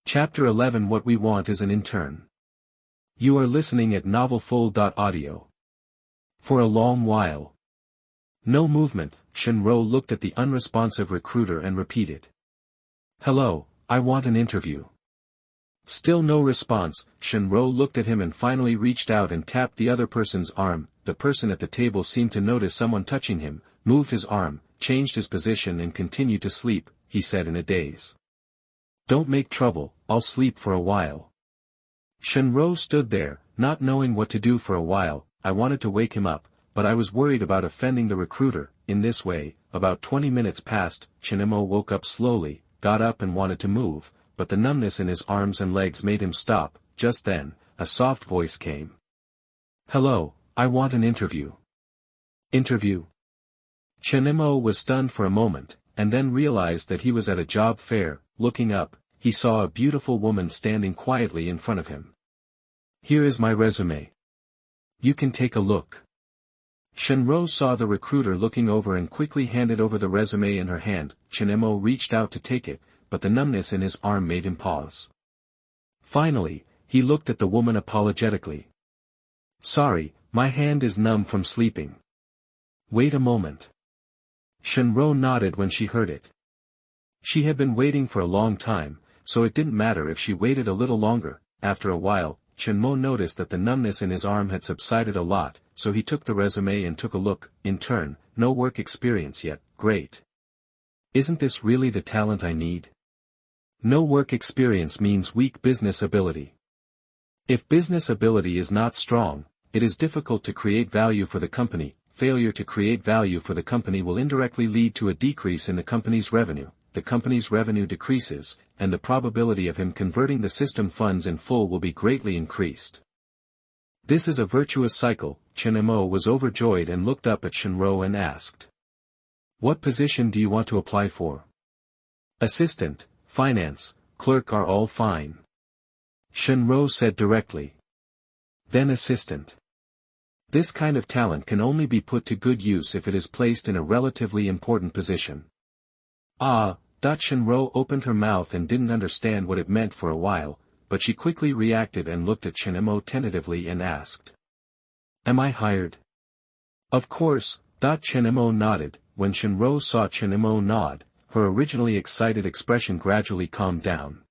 Chapter 11 What We Want is an Intern. You are listening at novelfull.audio. For a long while. No movement, Chen Mo looked at the unresponsive recruiter and repeated. Hello, I want an interview. Still no response, Chen Mo looked at him and finally reached out and tapped the other person's arm. The person at the table seemed to notice someone touching him, moved his arm, changed his position and continued to sleep, he said in a daze. Don't make trouble, I'll sleep for a while. Chen Mo stood there, not knowing what to do for a while. I wanted to wake him up, but I was worried about offending the recruiter. In this way, about 20 minutes passed. Chen Mo woke up slowly, got up and wanted to move, but the numbness in his arms and legs made him stop. Just then, a soft voice came. Hello, I want an interview. Interview? Chen Mo was stunned for a moment, and then realized that he was at a job fair. Looking up, he saw a beautiful woman standing quietly in front of him. Here is my resume. You can take a look. Chen Mo saw the recruiter looking over and quickly handed over the resume in her hand. Chen Mo reached out to take it, but the numbness in his arm made him pause. Finally, he looked at the woman apologetically. Sorry, my hand is numb from sleeping. Wait a moment. Chen Mo nodded when she heard it. She had been waiting for a long time, so it didn't matter if she waited a little longer. After a while, Chen Mo noticed that the numbness in his arm had subsided a lot, so he took the resume and took a look. Intern, no work experience yet, great. Isn't this really the talent I need? No work experience means weak business ability. If business ability is not strong, it is difficult to create value for the company. Failure to create value for the company will indirectly lead to a decrease in the company's revenue. The company's revenue decreases, and the probability of him converting the system funds in full will be greatly increased. This is a virtuous cycle. Chen Mo was overjoyed and looked up at Chen Mo and asked. What position do you want to apply for? Assistant, finance, clerk are all fine. Chen Mo said directly. Then assistant. This kind of talent can only be put to good use if it is placed in a relatively important position. Chen Mo opened her mouth and didn't understand what it meant for a while, but she quickly reacted and looked at Chen Mo tentatively and asked. Am I hired? Of course. Chen Mo nodded. When Chen Mo saw Chen Mo nod, her originally excited expression gradually calmed down.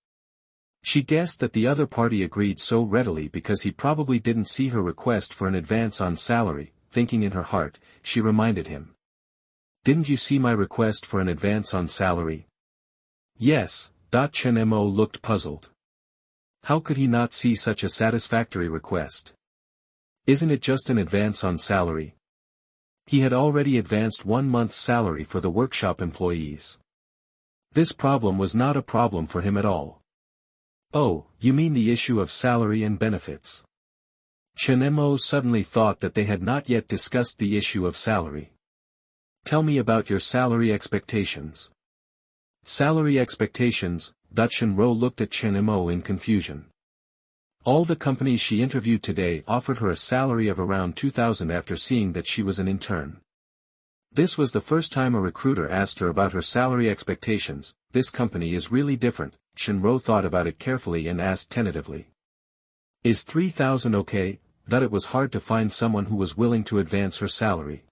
She guessed that the other party agreed so readily because he probably didn't see her request for an advance on salary. Thinking in her heart, she reminded him. Didn't you see my request for an advance on salary? Yes. Chen Mo looked puzzled. How could he not see such a satisfactory request? Isn't it just an advance on salary? He had already advanced 1 month's salary for the workshop employees. This problem was not a problem for him at all. Oh, you mean the issue of salary and benefits? Chen Mo suddenly thought that they had not yet discussed the issue of salary. Tell me about your salary expectations. Salary expectations? Chen Mo looked at Chen Mo in confusion. All the companies she interviewed today offered her a salary of around 2,000 after seeing that she was an intern. This was the first time a recruiter asked her about her salary expectations. This company is really different. Chen Mo thought about it carefully and asked tentatively. Is 3,000 okay? It was hard to find someone who was willing to advance her salary.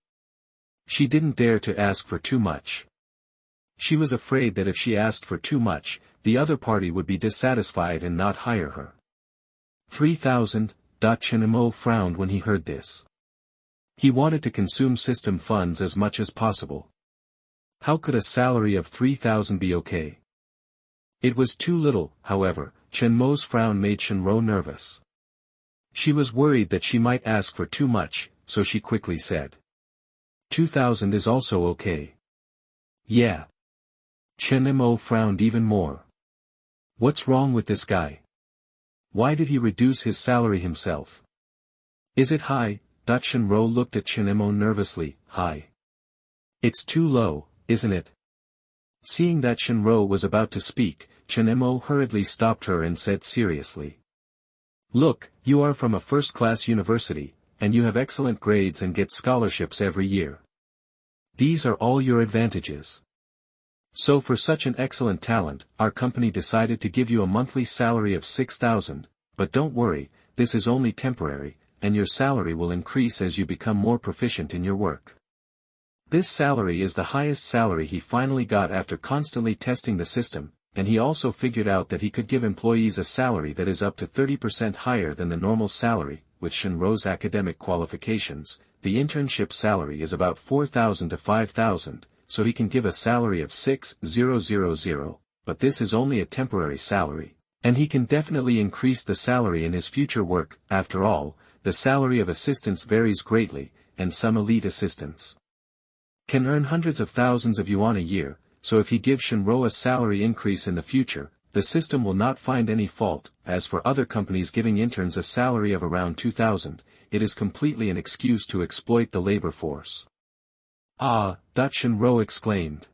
She didn't dare to ask for too much. She was afraid that if she asked for too much, the other party would be dissatisfied and not hire her. 3,000? Chen Mo frowned when he heard this. He wanted to consume system funds as much as possible. How could a salary of 3,000 be okay? It was too little, however. Chen Mo's frown made Chen Mo nervous. She was worried that she might ask for too much, so she quickly said. 2,000 is also okay. Yeah. Chen Mo frowned even more. What's wrong with this guy? Why did he reduce his salary himself? Is it high? Chen Mo looked at Chen Mo nervously. High. It's too low, isn't it? Seeing that Chen Mo was about to speak, Chen Mo hurriedly stopped her and said seriously. Look, you are from a first-class university, and you have excellent grades and get scholarships every year. These are all your advantages. So for such an excellent talent, our company decided to give you a monthly salary of 6,000, but don't worry, this is only temporary, and your salary will increase as you become more proficient in your work. This salary is the highest salary he finally got after constantly testing the system, and he also figured out that he could give employees a salary that is up to 30% higher than the normal salary. With Chen Mo's academic qualifications, the internship salary is about 4,000 to 5,000, so he can give a salary of 6,000, but this is only a temporary salary, and he can definitely increase the salary in his future work. After all, the salary of assistants varies greatly, and some elite assistants can earn hundreds of thousands of yuan a year, so if he gives Chen Mo a salary increase in the future, the system will not find any fault. As for other companies giving interns a salary of around 2,000, it is completely an excuse to exploit the labor force. Ah, Chen Mo exclaimed.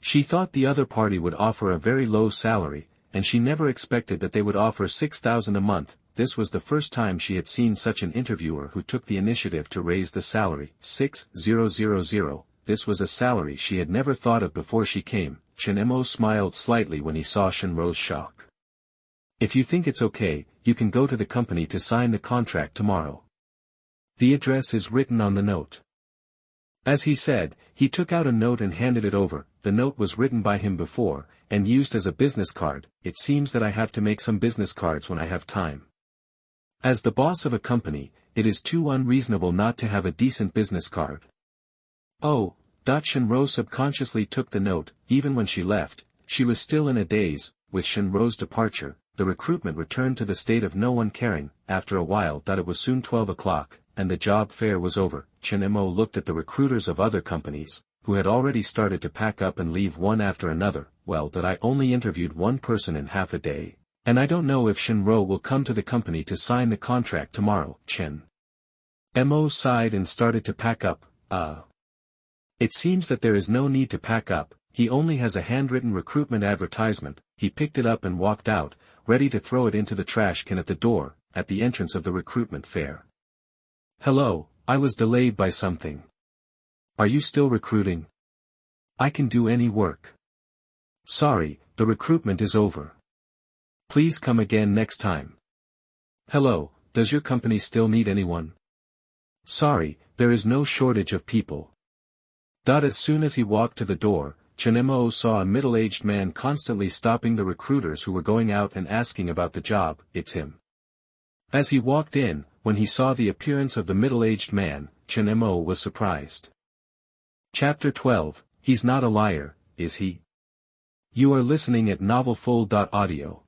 She thought the other party would offer a very low salary, and she never expected that they would offer 6,000 a month. This was the first time she had seen such an interviewer who took the initiative to raise the salary. 6,000. This was a salary she had never thought of before she came. Chen Mo smiled slightly when he saw Chen Mo's shock. If you think it's okay, you can go to the company to sign the contract tomorrow. The address is written on the note. As he said, he took out a note and handed it over. The note was written by him before, and used as a business card. It seems that I have to make some business cards when I have time. As the boss of a company, it is too unreasonable not to have a decent business card. Oh, Chen Mo subconsciously took the note. Even when she left, she was still in a daze. With Chen Mo's departure, the recruitment returned to the state of no one caring. After a while it was soon 12 o'clock, and the job fair was over. Chen Mo looked at the recruiters of other companies, who had already started to pack up and leave one after another. Well, I only interviewed one person in half a day, and I don't know if Chen Mo will come to the company to sign the contract tomorrow. Chen Mo sighed and started to pack up. It seems that there is no need to pack up. He only has a handwritten recruitment advertisement. He picked it up and walked out, ready to throw it into the trash can at the door, at the entrance of the recruitment fair. Hello, I was delayed by something. Are you still recruiting? I can do any work. Sorry, the recruitment is over. Please come again next time. Hello, does your company still need anyone? Sorry, there is no shortage of people. As soon as he walked to the door, Chen Mo saw a middle-aged man constantly stopping the recruiters who were going out and asking about the job. It's him. As he walked in, when he saw the appearance of the middle-aged man, Chen Mo was surprised. Chapter 12, He's not a liar, is he? You are listening at novelfull.audio.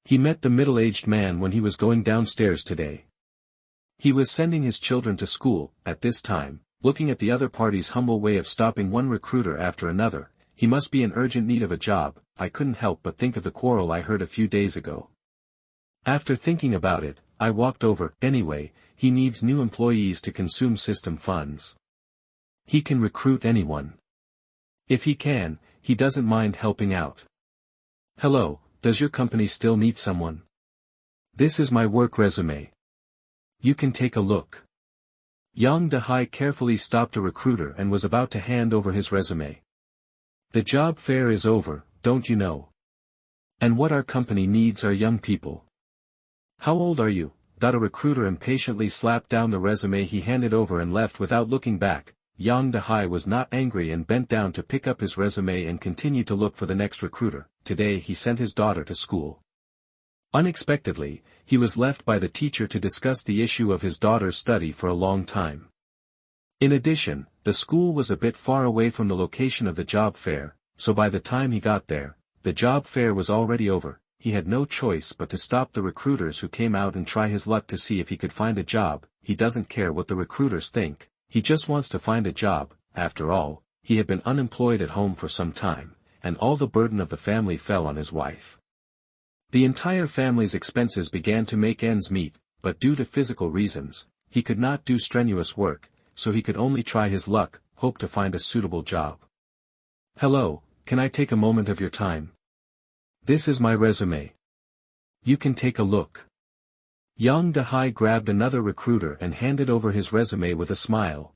He met the middle-aged man when he was going downstairs today. He was sending his children to school. At this time, looking at the other party's humble way of stopping one recruiter after another, he must be in urgent need of a job. I couldn't help but think of the quarrel I heard a few days ago. After thinking about it, I walked over. Anyway, he needs new employees to consume system funds. He can recruit anyone. If he can, he doesn't mind helping out. Hello, does your company still need someone? This is my work resume. You can take a look. Yang Dehai carefully stopped a recruiter and was about to hand over his resume. The job fair is over, don't you know? And what our company needs are young people. How old are you? A recruiter impatiently slapped down the resume he handed over and left without looking back. Yang Dehai was not angry and bent down to pick up his resume and continue to look for the next recruiter. Today he sent his daughter to school. Unexpectedly, he was left by the teacher to discuss the issue of his daughter's study for a long time. In addition, the school was a bit far away from the location of the job fair, so by the time he got there, the job fair was already over. He had no choice but to stop the recruiters who came out and try his luck to see if he could find a job. He doesn't care what the recruiters think, he just wants to find a job. After all, he had been unemployed at home for some time, and all the burden of the family fell on his wife. The entire family's expenses began to make ends meet, but due to physical reasons, he could not do strenuous work, so he could only try his luck, hope to find a suitable job. Hello, can I take a moment of your time? This is my resume. You can take a look. Yang Dehai grabbed another recruiter and handed over his resume with a smile.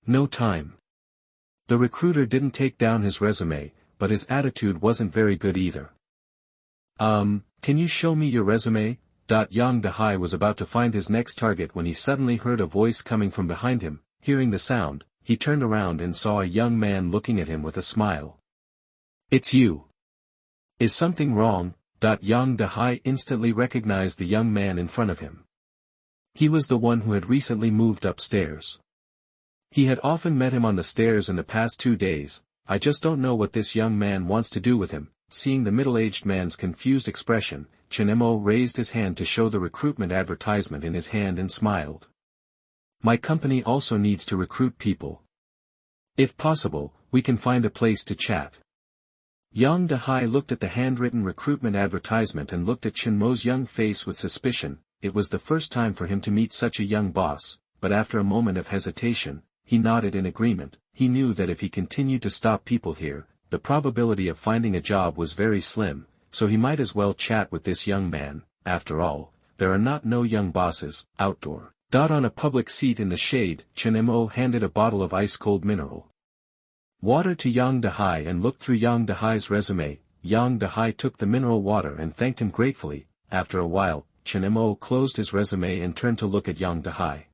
No time. The recruiter didn't take down his resume, but his attitude wasn't very good either. Can you show me your resume? Yang Dehai was about to find his next target when he suddenly heard a voice coming from behind him. Hearing the sound, he turned around and saw a young man looking at him with a smile. It's you. Is something wrong? Yang Dehai instantly recognized the young man in front of him. He was the one who had recently moved upstairs. He had often met him on the stairs in the past 2 days. I just don't know what this young man wants to do with him. Seeing the middle-aged man's confused expression, Chen Mo raised his hand to show the recruitment advertisement in his hand and smiled. My company also needs to recruit people. If possible, we can find a place to chat. Yang Dehai looked at the handwritten recruitment advertisement and looked at Chen Mo's young face with suspicion. It was the first time for him to meet such a young boss, but after a moment of hesitation, he nodded in agreement. He knew that if he continued to stop people here, the probability of finding a job was very slim, so he might as well chat with this young man. After all, there are no young bosses, outdoor. On a public seat in the shade, Chen Mo handed a bottle of ice-cold mineral water to Yang Dehai and looked through Yang Dehai's resume. Yang Dehai took the mineral water and thanked him gratefully. After a while, Chen Mo closed his resume and turned to look at Yang Dehai.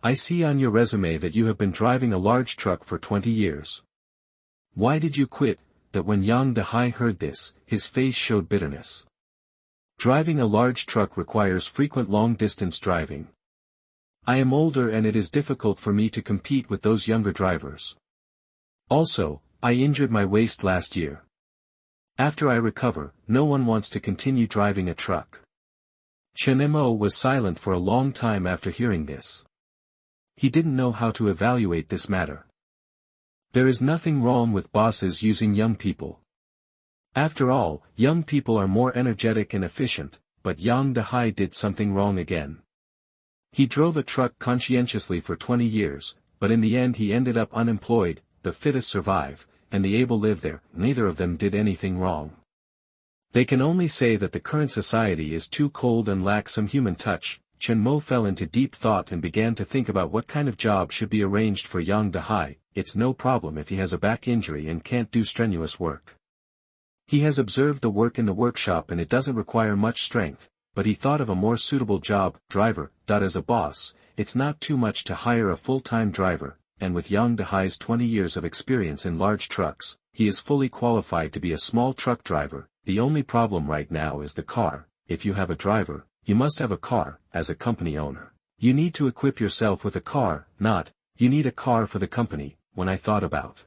I see on your resume that you have been driving a large truck for 20 years. Why did you quit? That when Yang Dehai heard this, his face showed bitterness. Driving a large truck requires frequent long-distance driving. I am older and it is difficult for me to compete with those younger drivers. Also, I injured my waist last year. After I recover, no one wants to continue driving a truck. Chen Mo was silent for a long time after hearing this. He didn't know how to evaluate this matter. There is nothing wrong with bosses using young people. After all, young people are more energetic and efficient, but Yang Dehai did something wrong again. He drove a truck conscientiously for 20 years, but in the end he ended up unemployed. The fittest survive, and the able live there. Neither of them did anything wrong. They can only say that the current society is too cold and lacks some human touch. Chen Mo fell into deep thought and began to think about what kind of job should be arranged for Yang Dehai. It's no problem if he has a back injury and can't do strenuous work. He has observed the work in the workshop and it doesn't require much strength, but he thought of a more suitable job, driver. As a boss, it's not too much to hire a full-time driver. And with Yang Dehai's 20 years of experience in large trucks, he is fully qualified to be a small truck driver. The only problem right now is the car. If you have a driver, you must have a car. As a company owner, you need to equip yourself with a car, you need a car for the company. When I thought about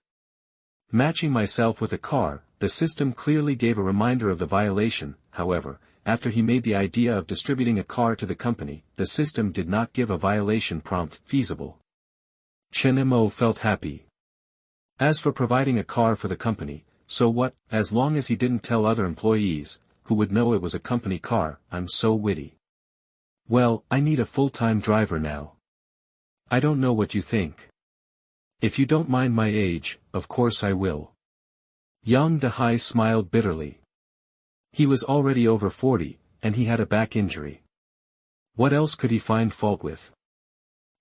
matching myself with a car, the system clearly gave a reminder of the violation. However, after he made the idea of distributing a car to the company, the system did not give a violation prompt feasible. Chen Mo felt happy. As for providing a car for the company, so what, as long as he didn't tell other employees, who would know it was a company car. I'm so witty. Well, I need a full-time driver now. I don't know what you think. If you don't mind my age, of course I will. Yang Dehai smiled bitterly. He was already over 40, and he had a back injury. What else could he find fault with?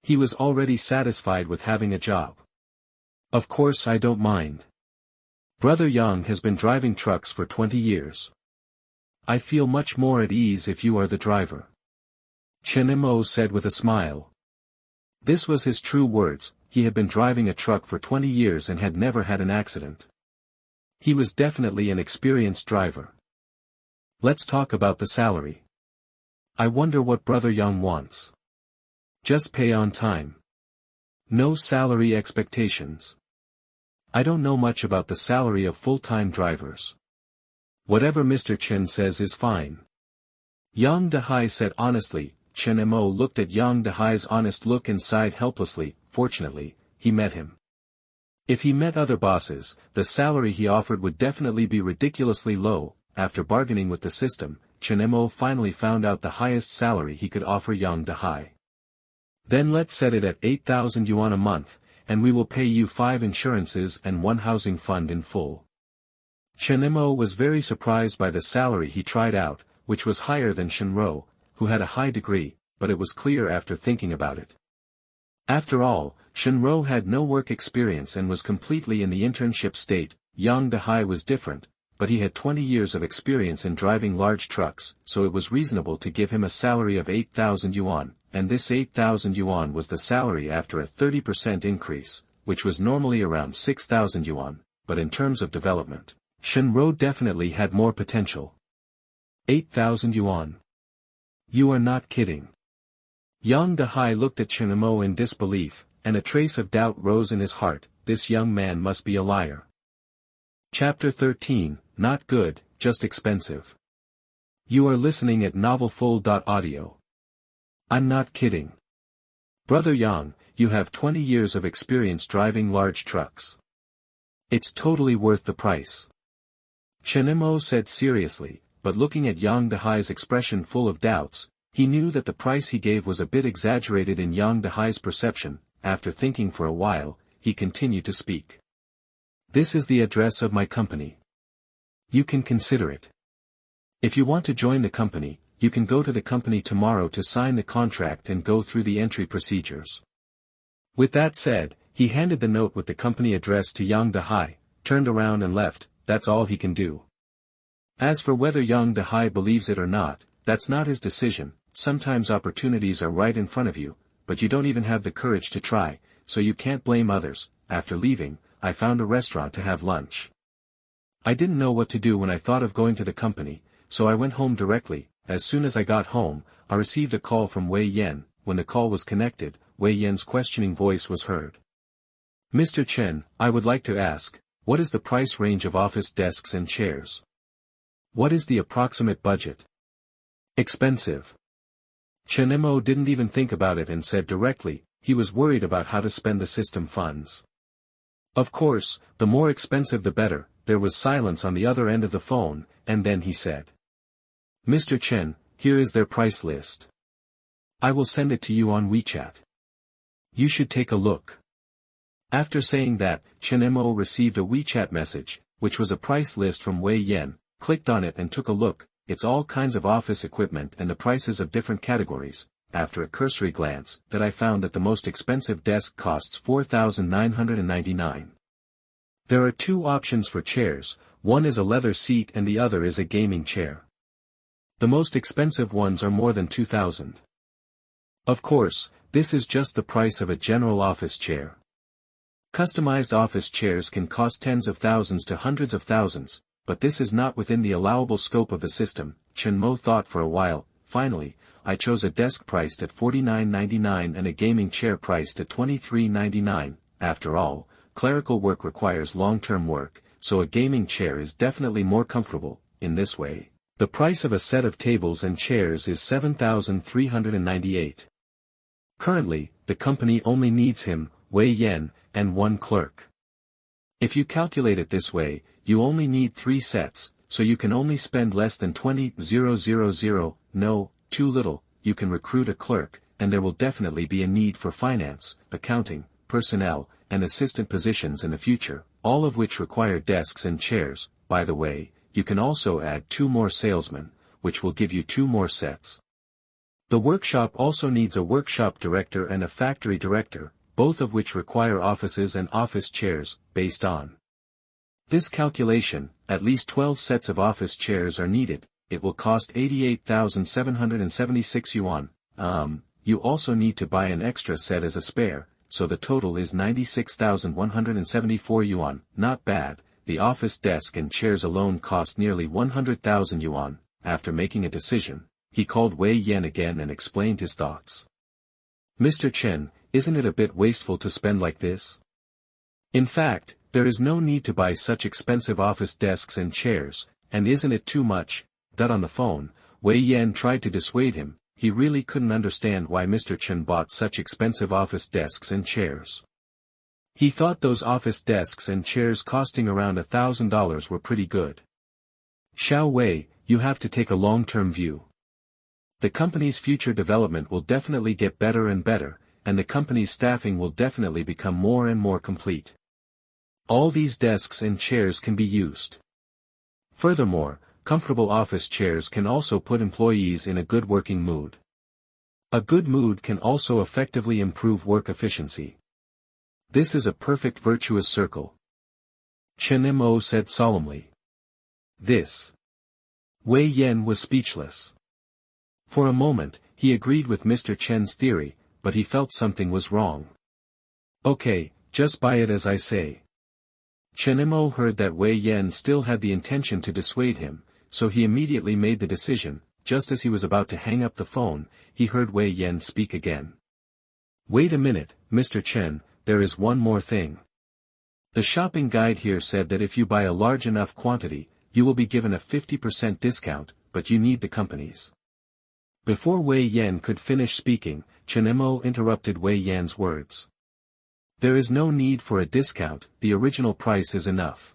He was already satisfied with having a job. Of course I don't mind. Brother Yang has been driving trucks for 20 years. I feel much more at ease if you are the driver. Chen Mo said with a smile. This was his true words. He had been driving a truck for 20 years and had never had an accident. He was definitely an experienced driver. Let's talk about the salary. I wonder what Brother Yang wants. Just pay on time. No salary expectations. I don't know much about the salary of full-time drivers. Whatever Mr. Chen says is fine. Yang Dehai said honestly. Chen Mo looked at Yang Dehai's honest look and sighed helplessly. Fortunately, he met him. If he met other bosses, the salary he offered would definitely be ridiculously low. After bargaining with the system, Chen Mo finally found out the highest salary he could offer Yang Dehai. Then let's set it at 8,000 yuan a month, and we will pay you 5 insurances and 1 housing fund in full. Chen Mo was very surprised by the salary he tried out, which was higher than Chen Ro, who had a high degree, but it was clear after thinking about it. After all, Chen Mo had no work experience and was completely in the internship state. Yang Dehai was different, but he had 20 years of experience in driving large trucks, so it was reasonable to give him a salary of 8,000 yuan, and this 8,000 yuan was the salary after a 30% increase, which was normally around 6,000 yuan, but in terms of development, Chen Mo definitely had more potential. 8,000 yuan. You are not kidding. Yang Dehai looked at Chen Mo in disbelief, and a trace of doubt rose in his heart. This young man must be a liar. Chapter 13, Not Good, Just Expensive. You are listening at novelfull.audio. I'm not kidding. Brother Yang, you have 20 years of experience driving large trucks. It's totally worth the price. Chen Mo said seriously, but looking at Yang Dehai's expression full of doubts, he knew that the price he gave was a bit exaggerated in Yang Dehai's perception. After thinking for a while, he continued to speak. This is the address of my company. You can consider it. If you want to join the company, you can go to the company tomorrow to sign the contract and go through the entry procedures. With that said, he handed the note with the company address to Yang Dehai, turned around and left. That's all he can do. As for whether Yang Dehai believes it or not, that's not his decision. Sometimes opportunities are right in front of you, but you don't even have the courage to try, so you can't blame others. After leaving, I found a restaurant to have lunch. I didn't know what to do when I thought of going to the company, so I went home directly. As soon as I got home, I received a call from Wei Yan. When the call was connected, Wei Yan's questioning voice was heard. Mr. Chen, I would like to ask, what is the price range of office desks and chairs? What is the approximate budget? Expensive. Chen Mo didn't even think about it and said directly, he was worried about how to spend the system funds. Of course, the more expensive the better. There was silence on the other end of the phone, and then he said. Mr. Chen, here is their price list. I will send it to you on WeChat. You should take a look. After saying that, Chen Mo received a WeChat message, which was a price list from Wei Yan, clicked on it and took a look. It's all kinds of office equipment and the prices of different categories. After a cursory glance, that I found that the most expensive desk costs 4,999. There are two options for chairs, one is a leather seat and the other is a gaming chair. The most expensive ones are more than 2,000. Of course, this is just the price of a general office chair. Customized office chairs can cost tens of thousands to hundreds of thousands, but this is not within the allowable scope of the system. Chen Mo thought for a while. Finally, I chose a desk priced at 49.99 and a gaming chair priced at 23.99. After all, clerical work requires long-term work, so a gaming chair is definitely more comfortable. In this way, the price of a set of tables and chairs is 7,398. Currently, the company only needs him, Wei Yan, and one clerk. If you calculate it this way, you only need 3 sets, so you can only spend less than 20,000. No, too little. You can recruit a clerk, and there will definitely be a need for finance, accounting, personnel, and assistant positions in the future, all of which require desks and chairs. By the way, you can also add 2 more salesmen, which will give you 2 more sets. The workshop also needs a workshop director and a factory director, both of which require offices and office chairs. Based on this calculation, at least 12 sets of office chairs are needed. It will cost 88,776 yuan. You also need to buy an extra set as a spare, so the total is 96,174 yuan. Not bad. The office desk and chairs alone cost nearly 100,000 yuan. After making a decision, he called Wei Yan again and explained his thoughts. Mr. Chen, isn't it a bit wasteful to spend like this? In fact, there is no need to buy such expensive office desks and chairs, and isn't it too much? That on the phone, Wei Yan tried to dissuade him. He really couldn't understand why Mr. Chen bought such expensive office desks and chairs. He thought those office desks and chairs costing around $1,000 were pretty good. Xiao Wei, you have to take a long-term view. The company's future development will definitely get better and better, and the company's staffing will definitely become more and more complete. All these desks and chairs can be used. Furthermore, comfortable office chairs can also put employees in a good working mood. A good mood can also effectively improve work efficiency. This is a perfect virtuous circle. Chen Mo said solemnly. This. Wei Yan was speechless. For a moment, he agreed with Mr. Chen's theory, but he felt something was wrong. Okay, just buy it as I say. Chen Mo heard that Wei Yan still had the intention to dissuade him, so he immediately made the decision. Just as he was about to hang up the phone, he heard Wei Yan speak again. Wait a minute, Mr. Chen, there is one more thing. The shopping guide here said that if you buy a large enough quantity, you will be given a 50% discount, but you need the company's. Before Wei Yan could finish speaking, Chen Mo interrupted Wei Yan's words. There is no need for a discount, the original price is enough.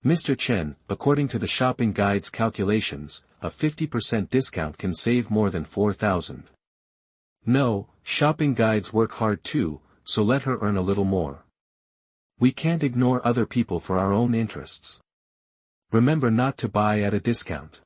Mr. Chen, according to the shopping guide's calculations, a 50% discount can save more than 4,000. No, shopping guides work hard too, so let her earn a little more. We can't ignore other people for our own interests. Remember not to buy at a discount.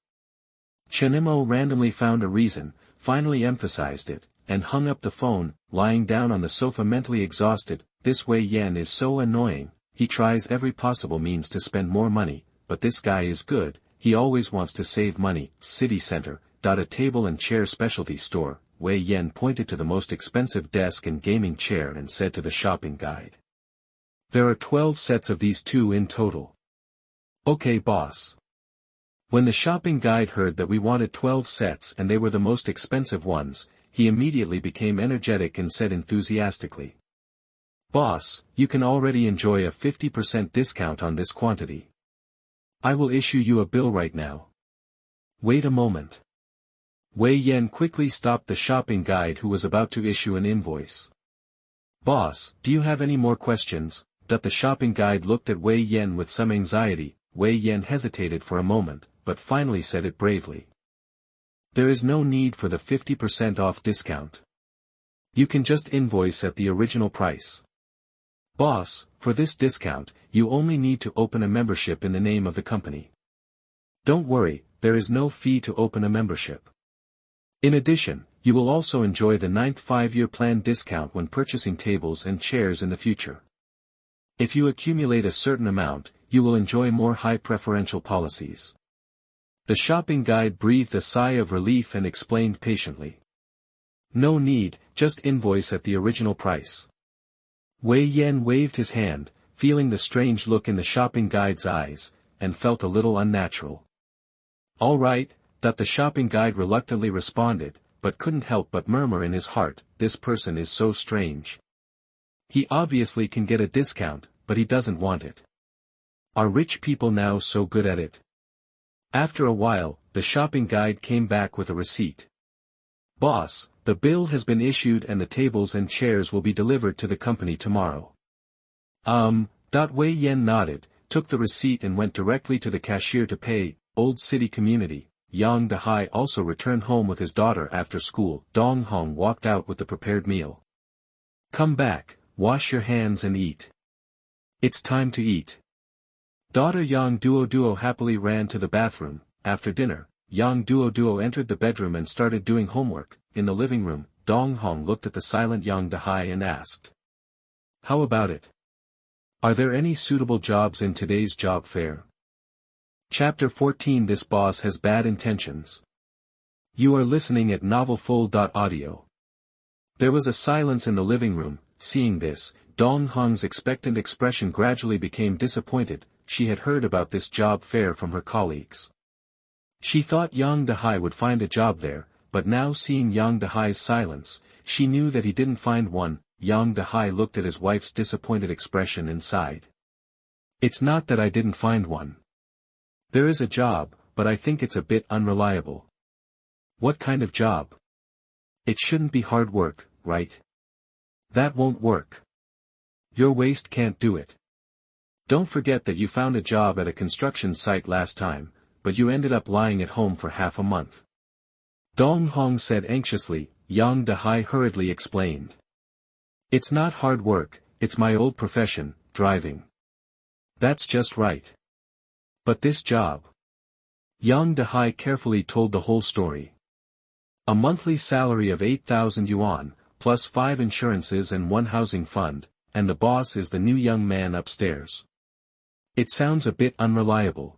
Chen Mo randomly found a reason, finally emphasized it, and hung up the phone, lying down on the sofa mentally exhausted. This Wei Yan is so annoying, he tries every possible means to spend more money, but this guy is good, he always wants to save money. City center, a table and chair specialty store. Wei Yan pointed to the most expensive desk and gaming chair and said to the shopping guide. There are 12 sets of these two in total. Okay boss. When the shopping guide heard that we wanted 12 sets and they were the most expensive ones, he immediately became energetic and said enthusiastically. Boss, you can already enjoy a 50% discount on this quantity. I will issue you a bill right now. Wait a moment. Wei Yan quickly stopped the shopping guide who was about to issue an invoice. Boss, do you have any more questions? The shopping guide looked at Wei Yan with some anxiety. Wei Yan hesitated for a moment, but finally said it bravely. There is no need for the 50% off discount. You can just invoice at the original price. Boss, for this discount, you only need to open a membership in the name of the company. Don't worry, there is no fee to open a membership. In addition, you will also enjoy the 9th 5-year plan discount when purchasing tables and chairs in the future. If you accumulate a certain amount, you will enjoy more high preferential policies. The shopping guide breathed a sigh of relief and explained patiently. No need, just invoice at the original price. Wei Yan waved his hand, feeling the strange look in the shopping guide's eyes, and felt a little unnatural. All right, the shopping guide reluctantly responded, but couldn't help but murmur in his heart, this person is so strange. He obviously can get a discount, but he doesn't want it. Are rich people now so good at it? After a while, the shopping guide came back with a receipt. Boss, the bill has been issued and the tables and chairs will be delivered to the company tomorrow. Wei Yan nodded, took the receipt and went directly to the cashier to pay. Old City Community. Yang Dehai also returned home with his daughter after school. Dong Hong walked out with the prepared meal. Come back, wash your hands and eat. It's time to eat. Daughter Yang Duo happily ran to the bathroom. After dinner, Yang Duo entered the bedroom and started doing homework. In the living room, Dong Hong looked at the silent Yang Dehai and asked. How about it? Are there any suitable jobs in today's job fair? Chapter 14. This boss has bad intentions. You are listening at novelfull.audio. There was a silence in the living room. Seeing this, Dong Hong's expectant expression gradually became disappointed. She had heard about this job fair from her colleagues. She thought Yang Dehai would find a job there, but now seeing Yang Dehai's silence, she knew that he didn't find one. Yang Dehai looked at his wife's disappointed expression and sighed. It's not that I didn't find one. There is a job, but I think it's a bit unreliable. What kind of job? It shouldn't be hard work, right? That won't work. Your waist can't do it. Don't forget that you found a job at a construction site last time, but you ended up lying at home for half a month. Dong Hong said anxiously. Yang Dehai hurriedly explained. It's not hard work, it's my old profession, driving. That's just right. But this job. Yang Dehai carefully told the whole story. A monthly salary of 8,000 yuan, plus 5 insurances and 1 housing fund, and the boss is the new young man upstairs. It sounds a bit unreliable.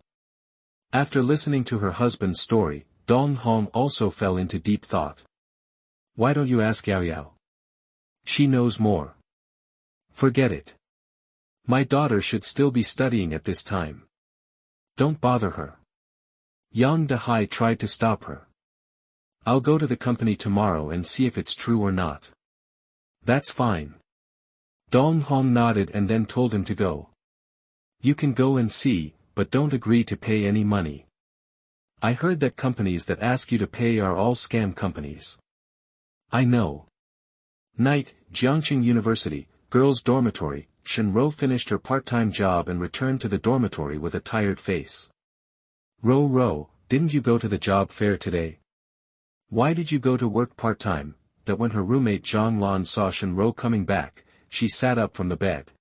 After listening to her husband's story, Dong Hong also fell into deep thought. Why don't you ask Yao Yao? She knows more. Forget it. My daughter should still be studying at this time. Don't bother her. Yang Dehai tried to stop her. I'll go to the company tomorrow and see if it's true or not. That's fine. Dong Hong nodded and then told him to go. You can go and see, but don't agree to pay any money. I heard that companies that ask you to pay are all scam companies. I know. Night, Jiangqing University, girls' dormitory. Chen Mo finished her part-time job and returned to the dormitory with a tired face. Ro, didn't you go to the job fair today? Why did you go to work part-time? That when her roommate Zhang Lan saw Chen Mo coming back, she sat up from the bed.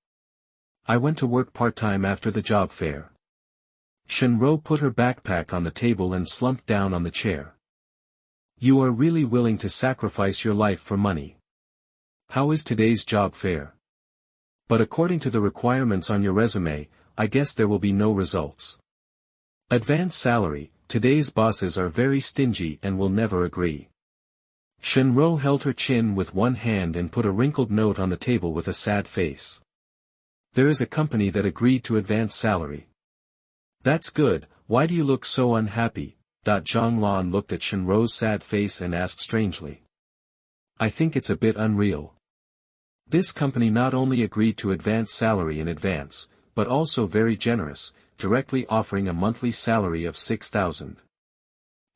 I went to work part-time after the job fair. Chen Mo put her backpack on the table and slumped down on the chair. You are really willing to sacrifice your life for money. How is today's job fair? But according to the requirements on your resume, I guess there will be no results. Advance salary, today's bosses are very stingy and will never agree. Chen Mo held her chin with one hand and put a wrinkled note on the table with a sad face. There is a company that agreed to advance salary. That's good, why do you look so unhappy? Zhang Lan looked at Chen Mo's sad face and asked strangely. I think it's a bit unreal. This company not only agreed to advance salary in advance, but also very generous, directly offering a monthly salary of 6,000.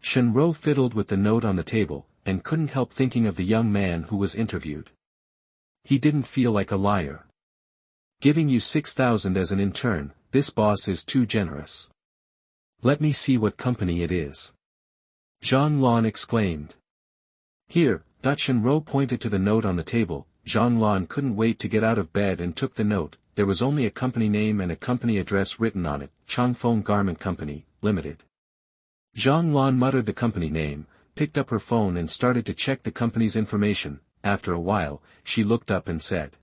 Chen Mo fiddled with the note on the table, and couldn't help thinking of the young man who was interviewed. He didn't feel like a liar. Giving you 6,000 as an intern, this boss is too generous. Let me see what company it is. Zhang Lan exclaimed. Here, Chen Mo pointed to the note on the table. Zhang Lan couldn't wait to get out of bed and took the note. There was only a company name and a company address written on it, Changfeng Garment Company, Limited. Zhang Lan muttered the company name, picked up her phone and started to check the company's information. After a while, she looked up and said.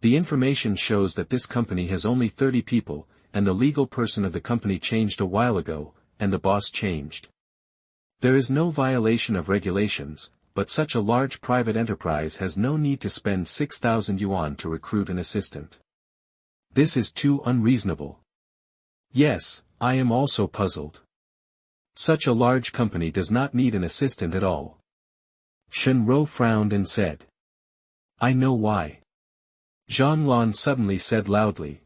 The information shows that this company has only 30 people, and the legal person of the company changed a while ago, and the boss changed. There is no violation of regulations, but such a large private enterprise has no need to spend 6,000 yuan to recruit an assistant. This is too unreasonable. Yes, I am also puzzled. Such a large company does not need an assistant at all. Chen Mo frowned and said. I know why. Zhang Lan suddenly said loudly.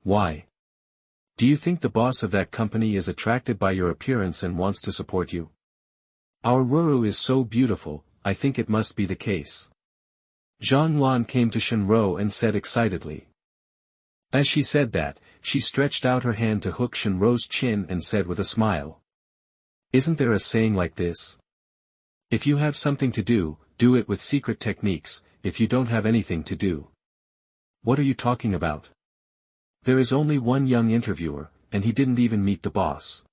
Why? Do you think the boss of that company is attracted by your appearance and wants to support you? Our Ruru is so beautiful, I think it must be the case. Zhang Lan came to Chen Mo and said excitedly. As she said that, she stretched out her hand to hook Chen Mo's chin and said with a smile. Isn't there a saying like this? If you have something to do, do it with secret techniques, if you don't have anything to do. What are you talking about? There is only one young interviewer, and he didn't even meet the boss.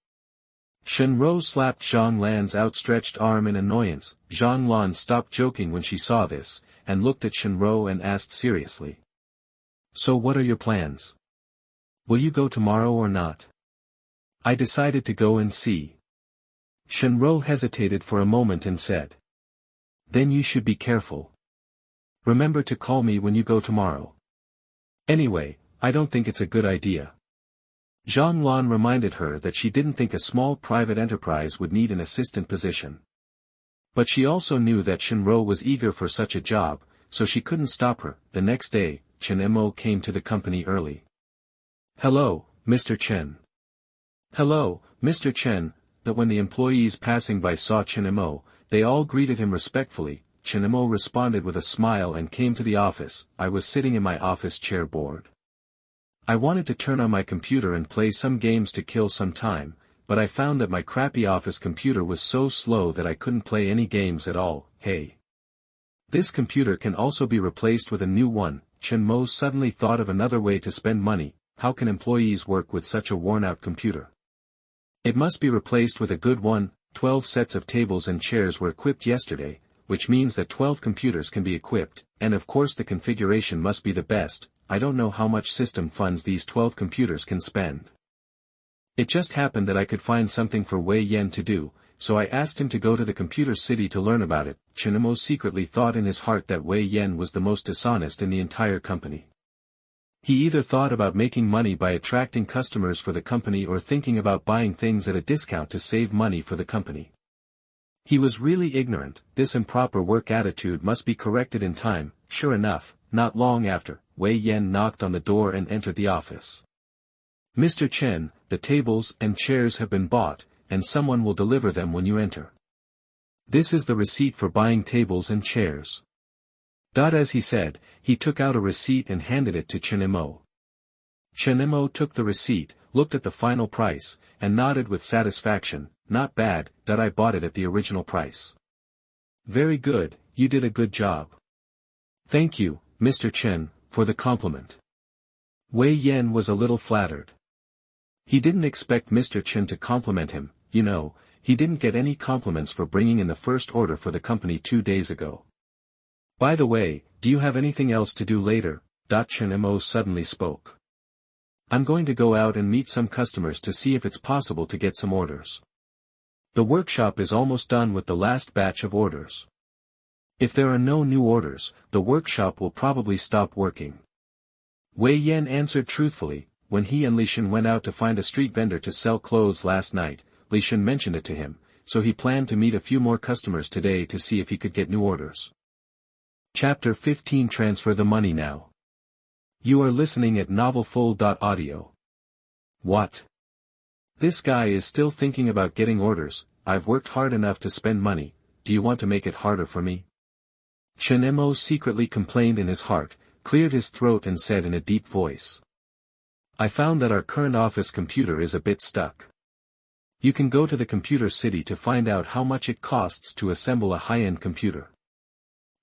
Chen Mo slapped Zhang Lan's outstretched arm in annoyance. Zhang Lan stopped joking when she saw this, and looked at Chen Mo and asked seriously. So what are your plans? Will you go tomorrow or not? I decided to go and see. Chen Mo hesitated for a moment and said. Then you should be careful. Remember to call me when you go tomorrow. Anyway, I don't think it's a good idea. Zhang Lan reminded her that she didn't think a small private enterprise would need an assistant position. But she also knew that Chen Mo was eager for such a job, so she couldn't stop her. The next day, Chen Mo came to the company early. Hello, Mr. Chen. Hello, Mr. Chen. But when the employees passing by saw Chen Mo, they all greeted him respectfully. Chen Mo responded with a smile and came to the office. I was sitting in my office chair bored. I wanted to turn on my computer and play some games to kill some time, but I found that my crappy office computer was so slow that I couldn't play any games at all. Hey. This computer can also be replaced with a new one. Chen Mo suddenly thought of another way to spend money. How can employees work with such a worn-out computer? It must be replaced with a good one. 12 sets of tables and chairs were equipped yesterday, which means that 12 computers can be equipped, and of course the configuration must be the best. I don't know how much system funds these 12 computers can spend. It just happened that I could find something for Wei Yan to do, so I asked him to go to the computer city to learn about it. Chen Mo secretly thought in his heart that Wei Yan was the most dishonest in the entire company. He either thought about making money by attracting customers for the company or thinking about buying things at a discount to save money for the company. He was really ignorant. This improper work attitude must be corrected in time. Sure enough, not long after, Wei Yan knocked on the door and entered the office. "Mr. Chen, the tables and chairs have been bought, and someone will deliver them when you enter. This is the receipt for buying tables and chairs." As he said, he took out a receipt and handed it to Chen Mo. Chen Mo took the receipt, looked at the final price, and nodded with satisfaction. "Not bad, that I bought it at the original price." "Very good, you did a good job." "Thank you, Mr. Chen, for the compliment." Wei Yan was a little flattered. He didn't expect Mr. Chen to compliment him. He didn't get any compliments for bringing in the first order for the company 2 days ago. "By the way, do you have anything else to do later?" Chen Mo suddenly spoke. "I'm going to go out and meet some customers to see if it's possible to get some orders. The workshop is almost done with the last batch of orders. If there are no new orders, the workshop will probably stop working." Wei Yan answered truthfully. When he and Li Shen went out to find a street vendor to sell clothes last night, Li Shen mentioned it to him, so he planned to meet a few more customers today to see if he could get new orders. Chapter 15. Transfer the money now. You are listening at novelfull.audio. What? This guy is still thinking about getting orders. I've worked hard enough to spend money. Do you want to make it harder for me? Chen Mo secretly complained in his heart, cleared his throat and said in a deep voice. "I found that our current office computer is a bit stuck. You can go to the computer city to find out how much it costs to assemble a high-end computer.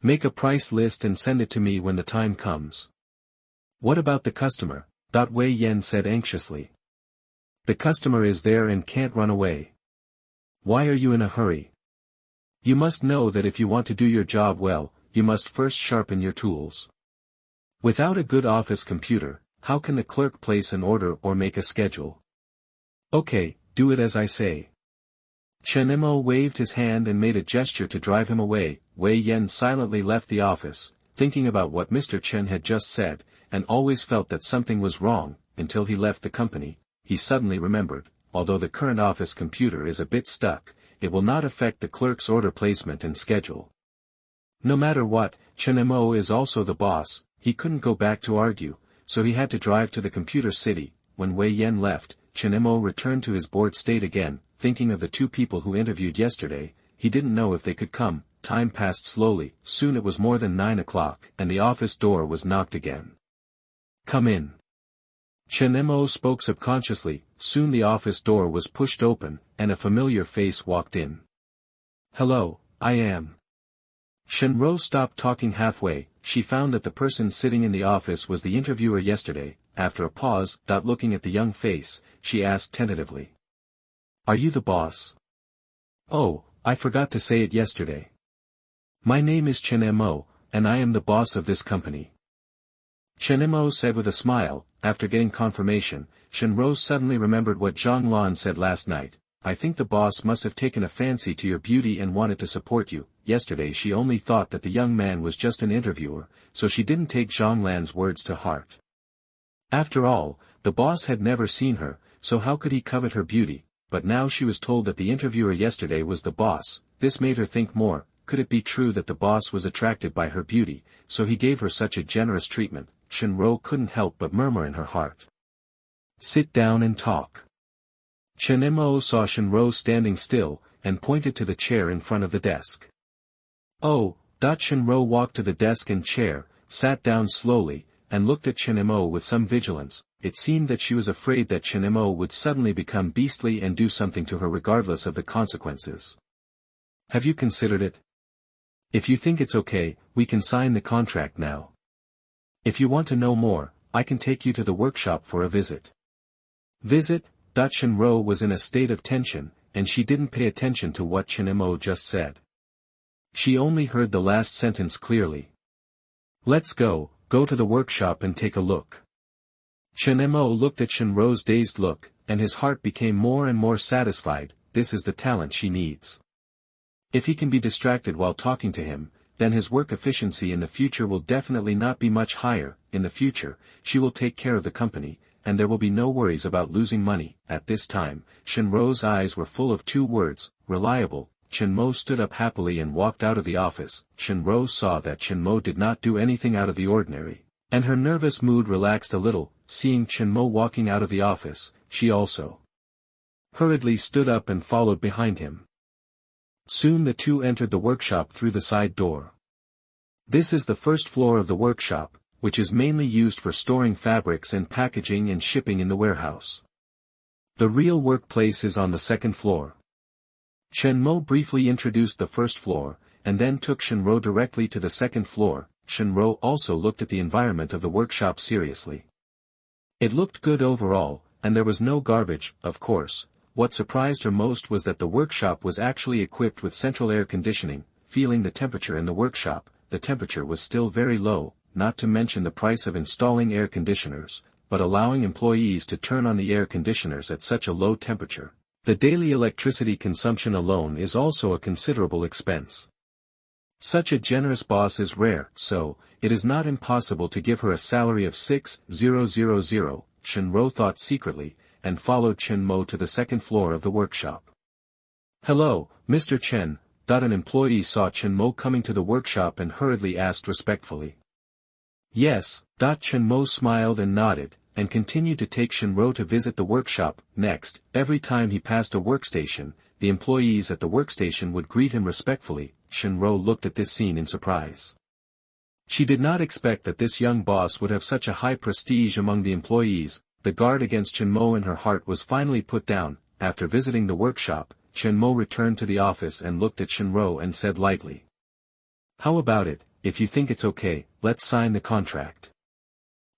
Make a price list and send it to me when the time comes." "What about the customer?" Wei Yan said anxiously. "The customer is there and can't run away. Why are you in a hurry? You must know that if you want to do your job well, you must first sharpen your tools. Without a good office computer, how can the clerk place an order or make a schedule?" "Okay, do it as I say." Chen Mo waved his hand and made a gesture to drive him away. Wei Yan silently left the office, thinking about what Mr. Chen had just said, and always felt that something was wrong. Until he left the company, he suddenly remembered, although the current office computer is a bit stuck, it will not affect the clerk's order placement and schedule. No matter what, Chen Mo is also the boss. He couldn't go back to argue, so he had to drive to the computer city. When Wei Yan left, Chen Mo returned to his bored state again, thinking of the 2 people who interviewed yesterday. He didn't know if they could come. Time passed slowly. Soon it was more than 9 o'clock, and the office door was knocked again. "Come in." Chen Mo spoke subconsciously. Soon the office door was pushed open, and a familiar face walked in. "Hello, I am." Shen Ro stopped talking halfway. She found that the person sitting in the office was the interviewer yesterday. After a pause, looking at the young face, she asked tentatively. "Are you the boss?" "Oh, I forgot to say it yesterday. My name is Chen Mo, and I am the boss of this company." Chen Mo said with a smile. After getting confirmation, Shen Ro suddenly remembered what Zhang Lan said last night. "I think the boss must have taken a fancy to your beauty and wanted to support you." Yesterday she only thought that the young man was just an interviewer, so she didn't take Zhang Lan's words to heart. After all, the boss had never seen her, so how could he covet her beauty? But now she was told that the interviewer yesterday was the boss. This made her think more. Could it be true that the boss was attracted by her beauty, so he gave her such a generous treatment? Chen Ro couldn't help but murmur in her heart. "Sit down and talk." Chen Mo saw Shen Ro standing still, and pointed to the chair in front of the desk. "Oh." Shen Ro walked to the desk and chair, sat down slowly, and looked at Chen Mo with some vigilance. It seemed that she was afraid that Chen Mo would suddenly become beastly and do something to her regardless of the consequences. "Have you considered it? If you think it's okay, we can sign the contract now. If you want to know more, I can take you to the workshop for a visit." "Visit?" Chen Ro was in a state of tension, and she didn't pay attention to what Chen Mo just said. She only heard the last sentence clearly. Let's go to the workshop and take a look. Chen Mo looked at Chen Ro's dazed look, and his heart became more and more satisfied. This is the talent she needs. If he can be distracted while talking to him, then his work efficiency in the future will definitely not be much higher. In the future, she will take care of the company, and there will be no worries about losing money. At this time, Chen Ro's eyes were full of two words, reliable. Chen Mo stood up happily and walked out of the office. Chen Ro saw that Chen Mo did not do anything out of the ordinary, and her nervous mood relaxed a little. Seeing Chen Mo walking out of the office, she also hurriedly stood up and followed behind him. Soon the two entered the workshop through the side door. This is the first floor of the workshop, which is mainly used for storing fabrics and packaging and shipping in the warehouse. The real workplace is on the second floor. Chen Mo briefly introduced the first floor, and then took Chen Ro directly to the second floor. Chen Ro also looked at the environment of the workshop seriously. It looked good overall, and there was no garbage, of course. What surprised her most was that the workshop was actually equipped with central air conditioning. Feeling the temperature in the workshop, the temperature was still very low, not to mention the price of installing air conditioners, but allowing employees to turn on the air conditioners at such a low temperature. The daily electricity consumption alone is also a considerable expense. Such a generous boss is rare, so it is not impossible to give her a salary of 6,000. Chen Ro thought secretly, and followed Chen Mo to the second floor of the workshop. Hello, Mr. Chen. An employee saw Chen Mo coming to the workshop and hurriedly asked respectfully. Yes. Chen Mo smiled and nodded, and continued to take Chen Ro to visit the workshop. Next, every time he passed a workstation, the employees at the workstation would greet him respectfully. Chen Ro looked at this scene in surprise. She did not expect that this young boss would have such a high prestige among the employees. The guard against Chen Mo in her heart was finally put down. After visiting the workshop, Chen Mo returned to the office and looked at Chen Ro and said lightly. How about it, if you think it's okay, let's sign the contract.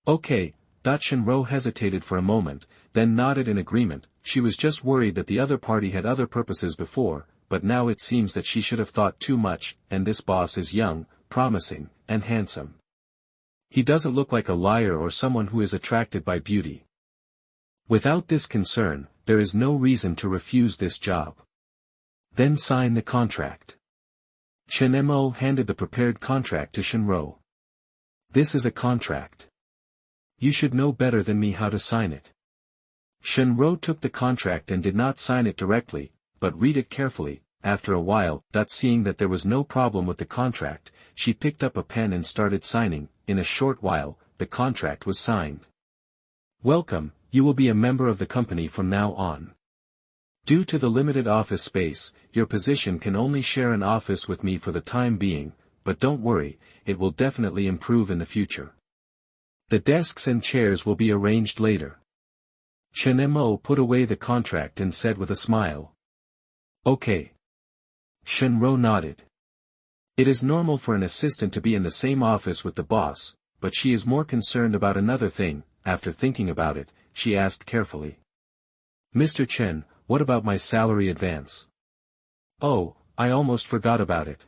Okay. Chen Ro hesitated for a moment, then nodded in agreement. She was just worried that the other party had other purposes before, but now it seems that she should have thought too much, and this boss is young, promising, and handsome. He doesn't look like a liar or someone who is attracted by beauty. Without this concern, there is no reason to refuse this job. Then sign the contract. Chen Mo handed the prepared contract to Chen Ro. This is a contract. You should know better than me how to sign it. Chen Ro took the contract and did not sign it directly, but read it carefully. After a while, seeing that there was no problem with the contract, she picked up a pen and started signing. In a short while, the contract was signed. Welcome, you will be a member of the company from now on. Due to the limited office space, your position can only share an office with me for the time being, but don't worry, it will definitely improve in the future. The desks and chairs will be arranged later. Chen Mo put away the contract and said with a smile. Okay. Chen Ro nodded. It is normal for an assistant to be in the same office with the boss, but she is more concerned about another thing. After thinking about it, she asked carefully. Mr. Chen, what about my salary advance? Oh, I almost forgot about it.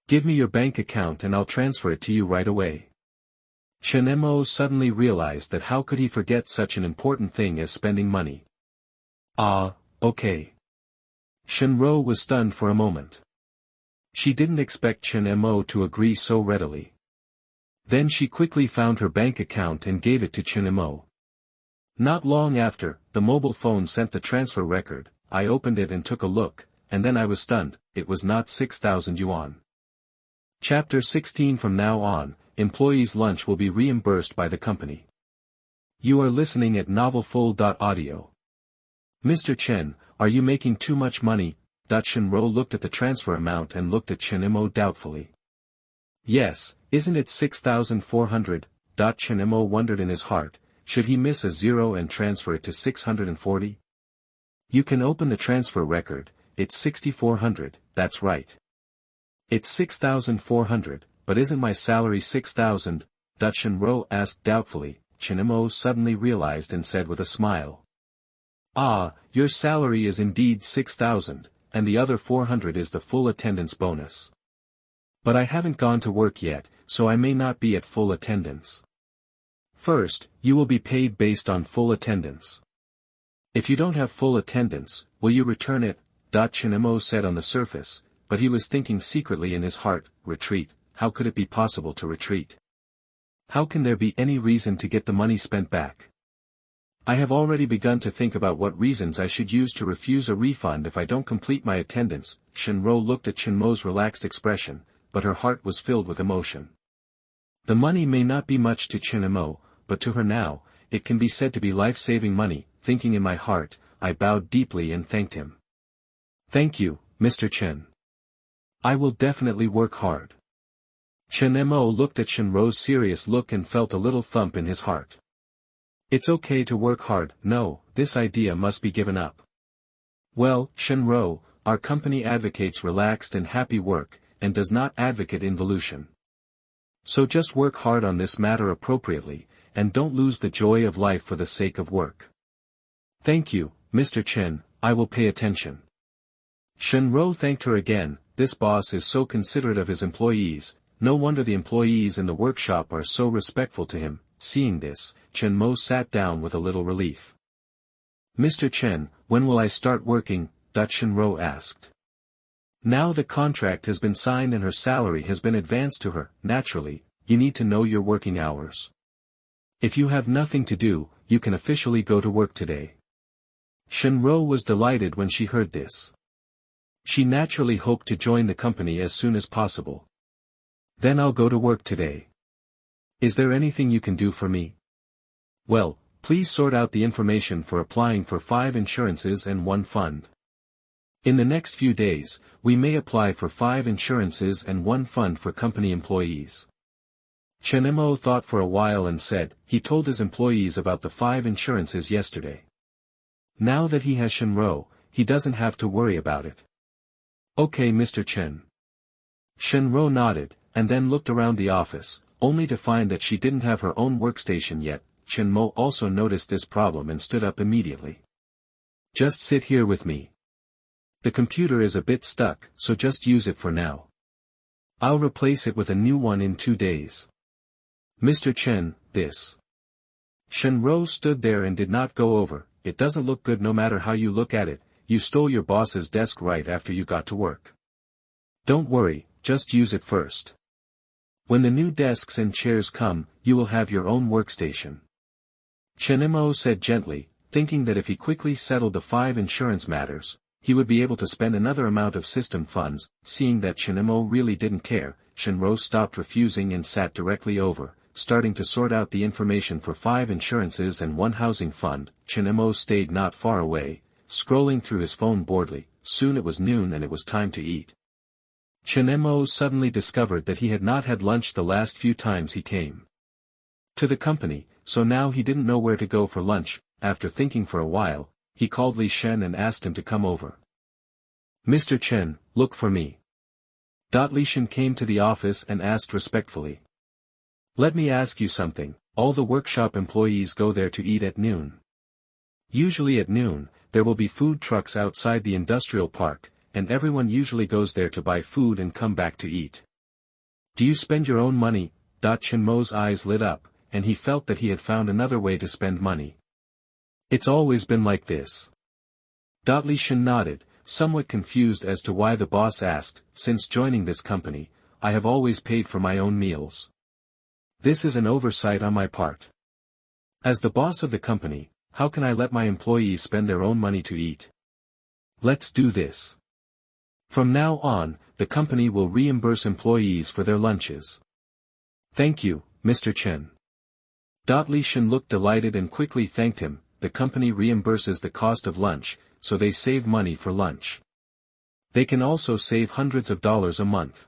Give me your bank account and I'll transfer it to you right away. Chen Mo suddenly realized that how could he forget such an important thing as spending money. Okay. Chen Ro was stunned for a moment. She didn't expect Chen Mo to agree so readily. Then she quickly found her bank account and gave it to Chen Mo. Not long after, the mobile phone sent the transfer record. I opened it and took a look, and then I was stunned. It was not 6,000 yuan. Chapter 16. From now on, employees' lunch will be reimbursed by the company. You are listening at novelfull.audio. Mr. Chen, are you making too much money? Chen Ro looked at the transfer amount and looked at Chen Mo doubtfully. Yes, isn't it 6,400? Chen Mo wondered in his heart, should he miss a zero and transfer it to 640? You can open the transfer record, it's 6,400, that's right. It's 6,400, but isn't my salary 6,000? Chen Ro asked doubtfully. Chen Mo suddenly realized and said with a smile. Your salary is indeed 6,000, and the other 400 is the full attendance bonus. But I haven't gone to work yet, so I may not be at full attendance. First, you will be paid based on full attendance. If you don't have full attendance, will you return it? Chen Mo said on the surface, but he was thinking secretly in his heart, retreat, how could it be possible to retreat? How can there be any reason to get the money spent back? I have already begun to think about what reasons I should use to refuse a refund if I don't complete my attendance. Chen Mo looked at Chen Mo's relaxed expression, but her heart was filled with emotion. The money may not be much to Chen Mo, but to her now, it can be said to be life-saving money. Thinking in my heart, I bowed deeply and thanked him. Thank you, Mr. Chen. I will definitely work hard. Chen Mo looked at Chen Mo's serious look and felt a little thump in his heart. It's okay to work hard. No, this idea must be given up. Well, Chen Mo, our company advocates relaxed and happy work, and does not advocate involution. So just work hard on this matter appropriately, and don't lose the joy of life for the sake of work. Thank you, Mr. Chen, I will pay attention. Chen Mo thanked her again. This boss is so considerate of his employees, no wonder the employees in the workshop are so respectful to him. Seeing this, Chen Mo sat down with a little relief. Mr. Chen, when will I start working? Chen Mo asked. Now the contract has been signed and her salary has been advanced to her. Naturally, you need to know your working hours. If you have nothing to do, you can officially go to work today. Chen Mo was delighted when she heard this. She naturally hoped to join the company as soon as possible. Then I'll go to work today. Is there anything you can do for me? Well, please sort out the information for applying for 5 insurances and 1 fund. In the next few days, we may apply for 5 insurances and 1 fund for company employees. Chen Mo thought for a while and said, he told his employees about the 5 insurances yesterday. Now that he has Chen Mo, he doesn't have to worry about it. Okay, Mr. Chen. Chen Mo nodded, and then looked around the office, only to find that she didn't have her own workstation yet. Chen Mo also noticed this problem and stood up immediately. Just sit here with me. The computer is a bit stuck, so just use it for now. I'll replace it with a new one in 2 days. Mr. Chen, this. Chen Mo stood there and did not go over. It doesn't look good no matter how you look at it. You stole your boss's desk right after you got to work. Don't worry, just use it first. When the new desks and chairs come, you will have your own workstation. Chen Mo said gently, thinking that if he quickly settled the 5 insurance matters, he would be able to spend another amount of system funds. Seeing that Chen Mo really didn't care, Chen Mo stopped refusing and sat directly over, starting to sort out the information for 5 insurances and 1 housing fund. Chen Mo stayed not far away, scrolling through his phone boredly. Soon it was noon and it was time to eat. Chen Mo suddenly discovered that he had not had lunch the last few times he came to the company, so now he didn't know where to go for lunch. After thinking for a while, he called Li Shen and asked him to come over. Mr. Chen, look for me. Li Shen came to the office and asked respectfully. Let me ask you something, all the workshop employees go there to eat at noon. Usually at noon, there will be food trucks outside the industrial park, and everyone usually goes there to buy food and come back to eat. Do you spend your own money? Chen Mo's eyes lit up, and he felt that he had found another way to spend money. It's always been like this. Li Shen nodded, somewhat confused as to why the boss asked. Since joining this company, I have always paid for my own meals. This is an oversight on my part. As the boss of the company, how can I let my employees spend their own money to eat? Let's do this. From now on, the company will reimburse employees for their lunches. Thank you, Mr. Chen. Li Shen looked delighted and quickly thanked him. The company reimburses the cost of lunch, so they save money for lunch. They can also save hundreds of dollars a month.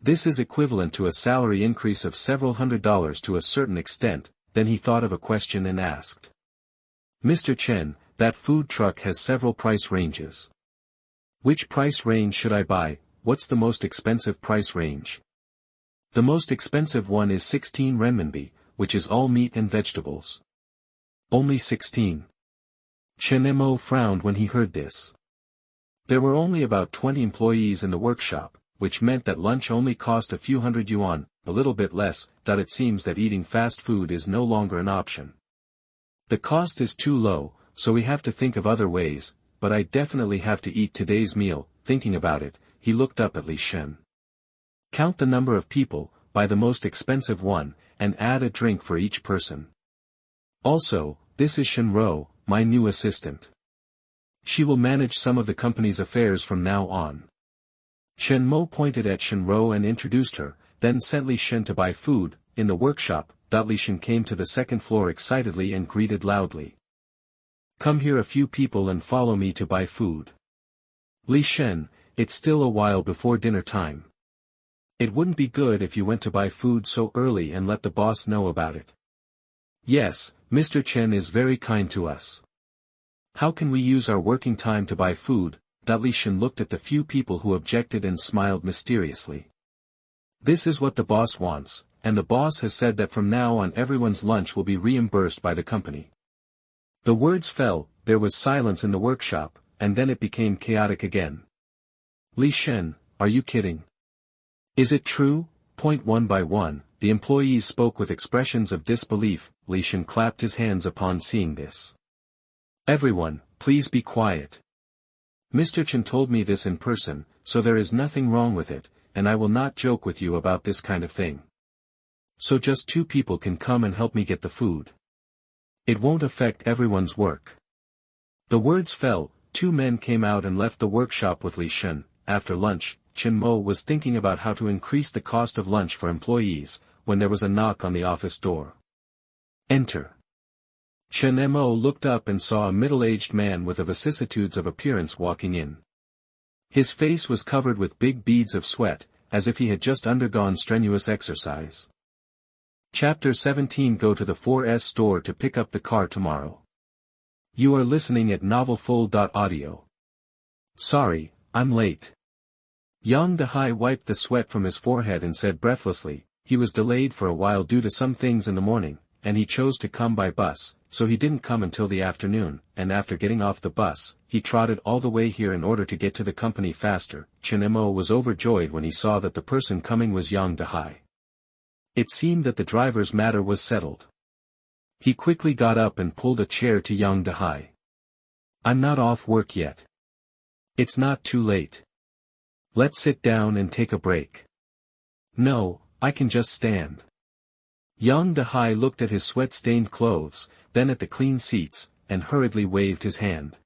This is equivalent to a salary increase of several $100s to a certain extent. Then he thought of a question and asked. Mr. Chen, that food truck has several price ranges. Which price range should I buy? What's the most expensive price range? The most expensive one is 16 renminbi, which is all meat and vegetables. Only 16. Chen Mo frowned when he heard this. There were only about 20 employees in the workshop, which meant that lunch only cost a few hundred yuan, a little bit less. It seems that eating fast food is no longer an option. The cost is too low, so we have to think of other ways, but I definitely have to eat today's meal. Thinking about it, he looked up at Li Shen. Count the number of people, buy the most expensive one, and add a drink for each person. Also, this is Chen Mo, my new assistant. She will manage some of the company's affairs from now on. Chen Mo pointed at Chen Mo and introduced her, then sent Li Shen to buy food. In the workshop, Li Shen came to the second floor excitedly and greeted loudly. Come here a few people and follow me to buy food. Li Shen, it's still a while before dinner time. It wouldn't be good if you went to buy food so early and let the boss know about it. Yes, Mr. Chen is very kind to us. How can we use our working time to buy food? Li Shen looked at the few people who objected and smiled mysteriously. This is what the boss wants, and the boss has said that from now on everyone's lunch will be reimbursed by the company. The words fell, there was silence in the workshop, and then it became chaotic again. Li Shen, are you kidding? Is it true? One by one, the employees spoke with expressions of disbelief. Li Shen clapped his hands upon seeing this. Everyone, please be quiet. Mr. Chen told me this in person, so there is nothing wrong with it, and I will not joke with you about this kind of thing. So just 2 people can come and help me get the food. It won't affect everyone's work. The words fell, 2 men came out and left the workshop with Li Shen. After lunch, Chen Mo was thinking about how to increase the cost of lunch for employees, when there was a knock on the office door. Enter. Chen Mo looked up and saw a middle-aged man with vicissitudes of appearance walking in. His face was covered with big beads of sweat, as if he had just undergone strenuous exercise. Chapter 17. Go to the 4S store to pick up the car tomorrow. You are listening at novelfull.audio. Sorry, I'm late. Yang Dehai wiped the sweat from his forehead and said breathlessly, he was delayed for a while due to some things in the morning, and he chose to come by bus, so he didn't come until the afternoon, and after getting off the bus, he trotted all the way here in order to get to the company faster. Chen Mo was overjoyed when he saw that the person coming was Yang Dehai. It seemed that the driver's matter was settled. He quickly got up and pulled a chair to Yang Dehai. I'm not off work yet. It's not too late. Let's sit down and take a break. No, I can just stand. Yang Dehai looked at his sweat-stained clothes, then at the clean seats, and hurriedly waved his hand.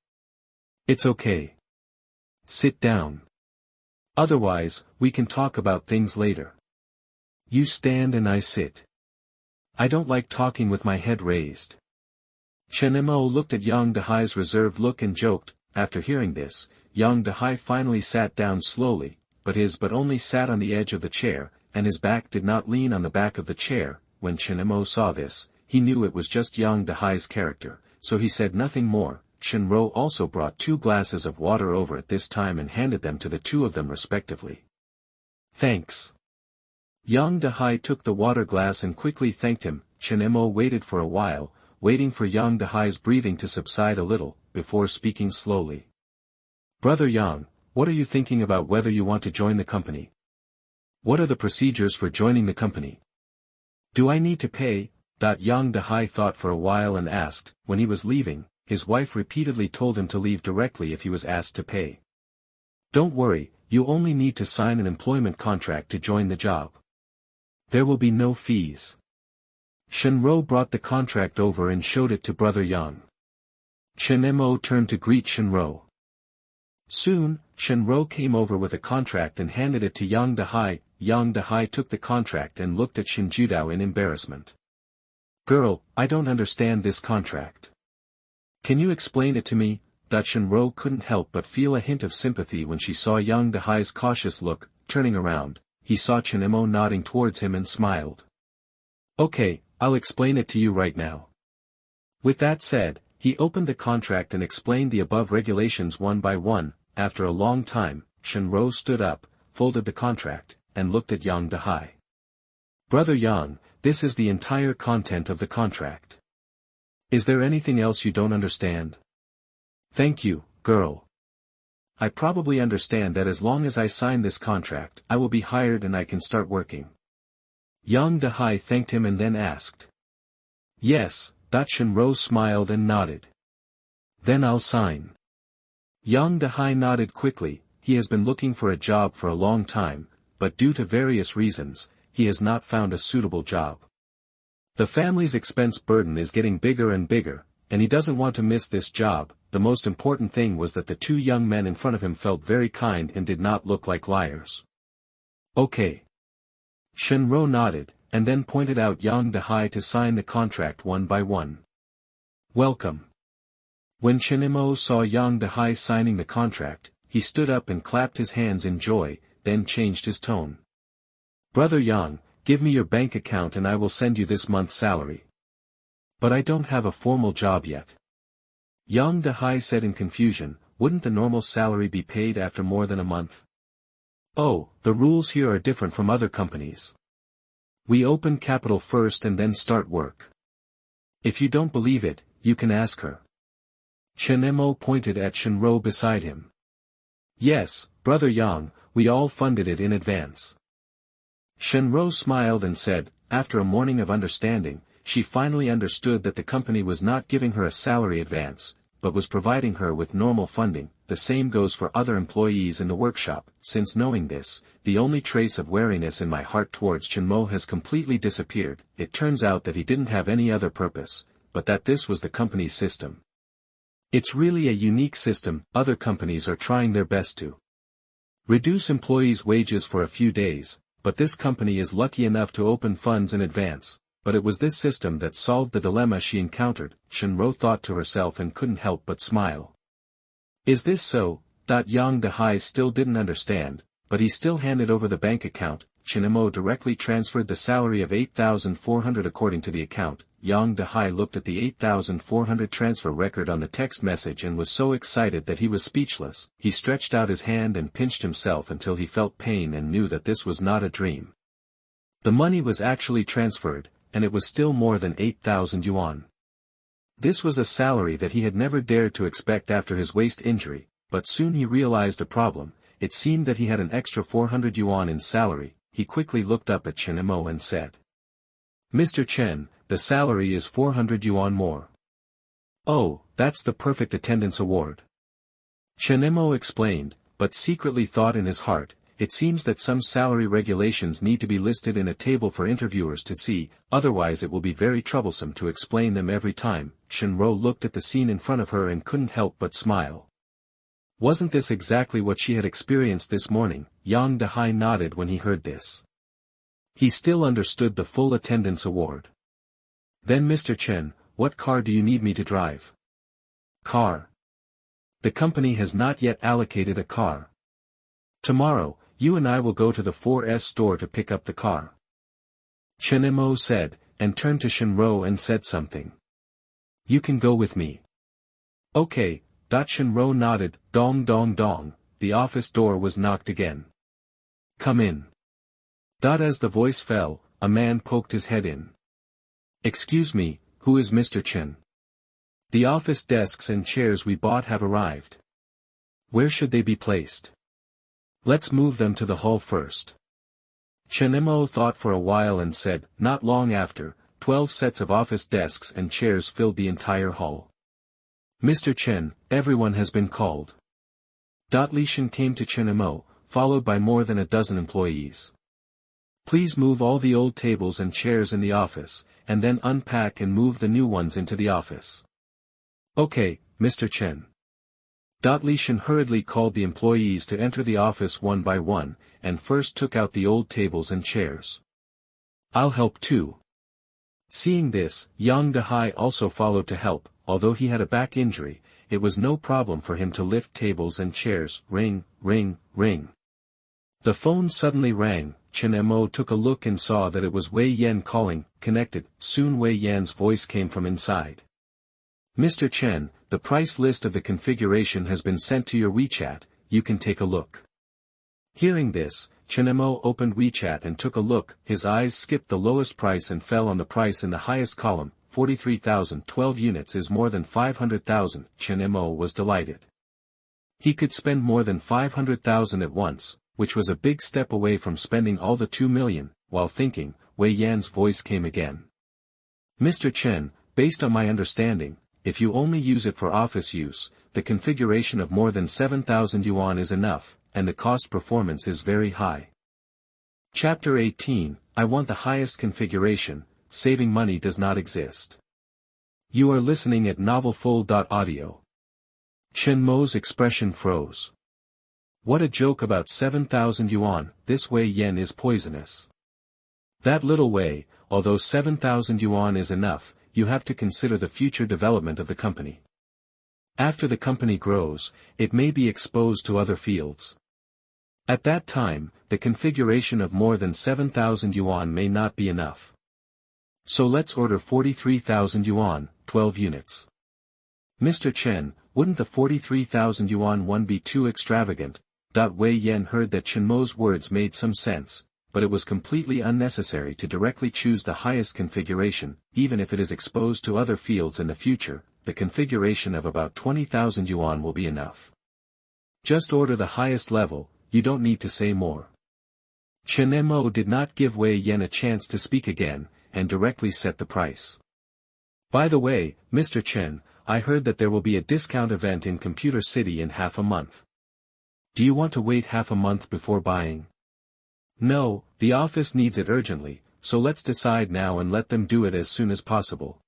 It's okay. Sit down. Otherwise, we can talk about things later. You stand and I sit. I don't like talking with my head raised. Chen Mo looked at Yang Dehai's reserved look and joked. After hearing this, Yang Dehai finally sat down slowly, but only sat on the edge of the chair, and his back did not lean on the back of the chair. When Chen Mo saw this, he knew it was just Yang Dehai's character, so he said nothing more. Chen Mo also brought 2 glasses of water over at this time and handed them to the 2 of them respectively. Thanks. Yang Dehai took the water glass and quickly thanked him. Chen Mo waited for a while, waiting for Yang Dehai's breathing to subside a little, before speaking slowly. Brother Yang, what are you thinking about whether you want to join the company? What are the procedures for joining the company? Do I need to pay? Yang Dehai thought for a while and asked. When he was leaving, his wife repeatedly told him to leave directly if he was asked to pay. Don't worry, you only need to sign an employment contract to join the job. There will be no fees. Chen Mo brought the contract over and showed it to Brother Yang. Chen Mo turned to greet Chen Mo. Soon, Chen Mo came over with a contract and handed it to Yang Dehai. Yang Dehai took the contract and looked at Shin Judao in embarrassment. Girl, I don't understand this contract. Can you explain it to me? Chen Mo couldn't help but feel a hint of sympathy when she saw Yang Dehai's cautious look. Turning around, he saw Chen Mo nodding towards him and smiled. Okay, I'll explain it to you right now. With that said, he opened the contract and explained the above regulations one by one. After a long time, Chen Mo stood up, folded the contract, and looked at Yang Dehai. Brother Yang, this is the entire content of the contract. Is there anything else you don't understand? Thank you, girl. I probably understand that as long as I sign this contract, I will be hired and I can start working. Yang Dehai thanked him and then asked. Yes, Chen Mo smiled and nodded. Then I'll sign. Yang Dehai nodded quickly. He has been looking for a job for a long time, but due to various reasons, he has not found a suitable job. The family's expense burden is getting bigger and bigger, and he doesn't want to miss this job. The most important thing was that the two young men in front of him felt very kind and did not look like liars. Okay. Chen Mo nodded, and then pointed out Yang Dehai to sign the contract one by one. Welcome. When Chen Mo saw Yang Dehai signing the contract, he stood up and clapped his hands in joy, then changed his tone. Brother Yang, give me your bank account and I will send you this month's salary. But I don't have a formal job yet. Yang Dehai said in confusion, wouldn't the normal salary be paid after more than a month? Oh, the rules here are different from other companies. We open capital first and then start work. If you don't believe it, you can ask her. Chen Mo pointed at Chen Mo beside him. Yes, Brother Yang, we all funded it in advance. Chen Mo smiled and said, after a morning of understanding, she finally understood that the company was not giving her a salary advance, but was providing her with normal funding. The same goes for other employees in the workshop. Since knowing this, the only trace of wariness in my heart towards Chen Mo has completely disappeared. It turns out that he didn't have any other purpose, but that this was the company's system. It's really a unique system. Other companies are trying their best to reduce employees' wages for a few days, but this company is lucky enough to open funds in advance. But it was this system that solved the dilemma she encountered, Chen Mo thought to herself and couldn't help but smile. Is this so? Yang Dehai still didn't understand, but he still handed over the bank account. Chen Mo directly transferred the salary of 8,400 according to the account. Yang Dehai looked at the 8,400 transfer record on the text message and was so excited that he was speechless. He stretched out his hand and pinched himself until he felt pain and knew that this was not a dream. The money was actually transferred, and it was still more than 8,000 yuan. This was a salary that he had never dared to expect after his waist injury, but soon he realized a problem. It seemed that he had an extra 400 yuan in salary. He quickly looked up at Chen Mo and said, Mr. Chen, the salary is 400 yuan more. Oh, that's the perfect attendance award. Chen Mo explained, but secretly thought in his heart, it seems that some salary regulations need to be listed in a table for interviewers to see, otherwise it will be very troublesome to explain them every time. Chen Mo looked at the scene in front of her and couldn't help but smile. Wasn't this exactly what she had experienced this morning? Yang Dehai nodded when he heard this. He still understood the full attendance award. Then Mr. Chen, what car do you need me to drive? Car. The company has not yet allocated a car. Tomorrow, you and I will go to the 4S store to pick up the car. Chen Mo said, and turned to Chen Mo and said something. You can go with me. Okay. Chen Mo nodded. Dong dong dong, the office door was knocked again. Come in. As the voice fell, a man poked his head in. Excuse me, who is Mr. Chen? The office desks and chairs we bought have arrived. Where should they be placed? Let's move them to the hall first. Chen Mo thought for a while and said, not long after, 12 sets of office desks and chairs filled the entire hall. Mr. Chen, everyone has been called. Li Shen came to Chen Mo, followed by more than a dozen employees. Please move all the old tables and chairs in the office, and then unpack and move the new ones into the office. Okay, Mr. Chen. Li Shen hurriedly called the employees to enter the office one by one, and first took out the old tables and chairs. I'll help too. Seeing this, Yang Dehai also followed to help. Although he had a back injury, it was no problem for him to lift tables and chairs. Ring, ring, ring. The phone suddenly rang. Chen Mo took a look and saw that it was Wei Yan calling. Connected. Soon Wei Yan's voice came from inside. Mr. Chen, the price list of the configuration has been sent to your WeChat, you can take a look. Hearing this, Chen Mo opened WeChat and took a look. His eyes skipped the lowest price and fell on the price in the highest column. 43,012 units is more than 500,000. Chen Mo was delighted. He could spend more than 500,000 at once, which was a big step away from spending all the 2 million. While thinking, Wei Yan's voice came again. Mr. Chen, based on my understanding, if you only use it for office use, the configuration of more than 7,000 yuan is enough, and the cost performance is very high. Chapter 18, I want the highest configuration, saving money does not exist. You are listening at novelfull.audio. Chen Mo's expression froze. What a joke about 7,000 yuan, this Wei Yan is poisonous. That little way, although 7,000 yuan is enough, you have to consider the future development of the company. After the company grows, it may be exposed to other fields. At that time, the configuration of more than 7,000 yuan may not be enough. So let's order 43,000 yuan, 12 units. Mr. Chen, wouldn't the 43,000 yuan one be too extravagant? Wei Yan heard that Chen Mo's words made some sense, but it was completely unnecessary to directly choose the highest configuration, even if it is exposed to other fields in the future. The configuration of about 20,000 yuan will be enough. Just order the highest level, you don't need to say more. Chen Mo did not give Wei Yan a chance to speak again, and directly set the price. By the way, Mr. Chen, I heard that there will be a discount event in Computer City in half a month. Do you want to wait half a month before buying? No, the office needs it urgently, so let's decide now and let them do it as soon as possible.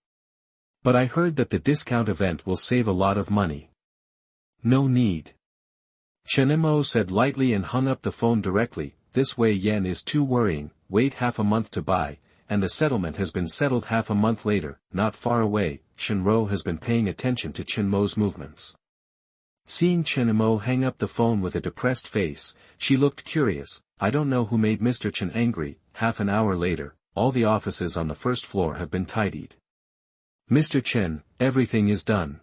But I heard that the discount event will save a lot of money. No need. Chen Mo said lightly and hung up the phone directly. This Wei Yan is too worrying. Wait half a month to buy, and the settlement has been settled half a month later. Not far away, Chen Ro has been paying attention to Chen Mo's movements. Seeing Chen Mo hang up the phone with a depressed face, she looked curious. I don't know who made Mr. Chen angry. Half an hour later, all the offices on the first floor have been tidied. Mr. Chen, everything is done.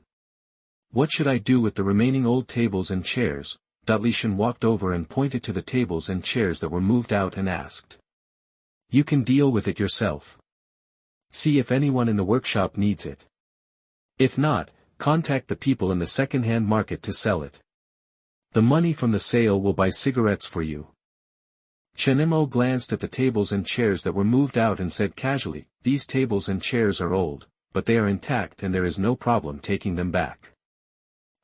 What should I do with the remaining old tables and chairs? Li Shen walked over and pointed to the tables and chairs that were moved out and asked. You can deal with it yourself. See if anyone in the workshop needs it. If not, contact the people in the second-hand market to sell it. The money from the sale will buy cigarettes for you. Chen Mo glanced at the tables and chairs that were moved out and said casually, these tables and chairs are old, but they are intact and there is no problem taking them back.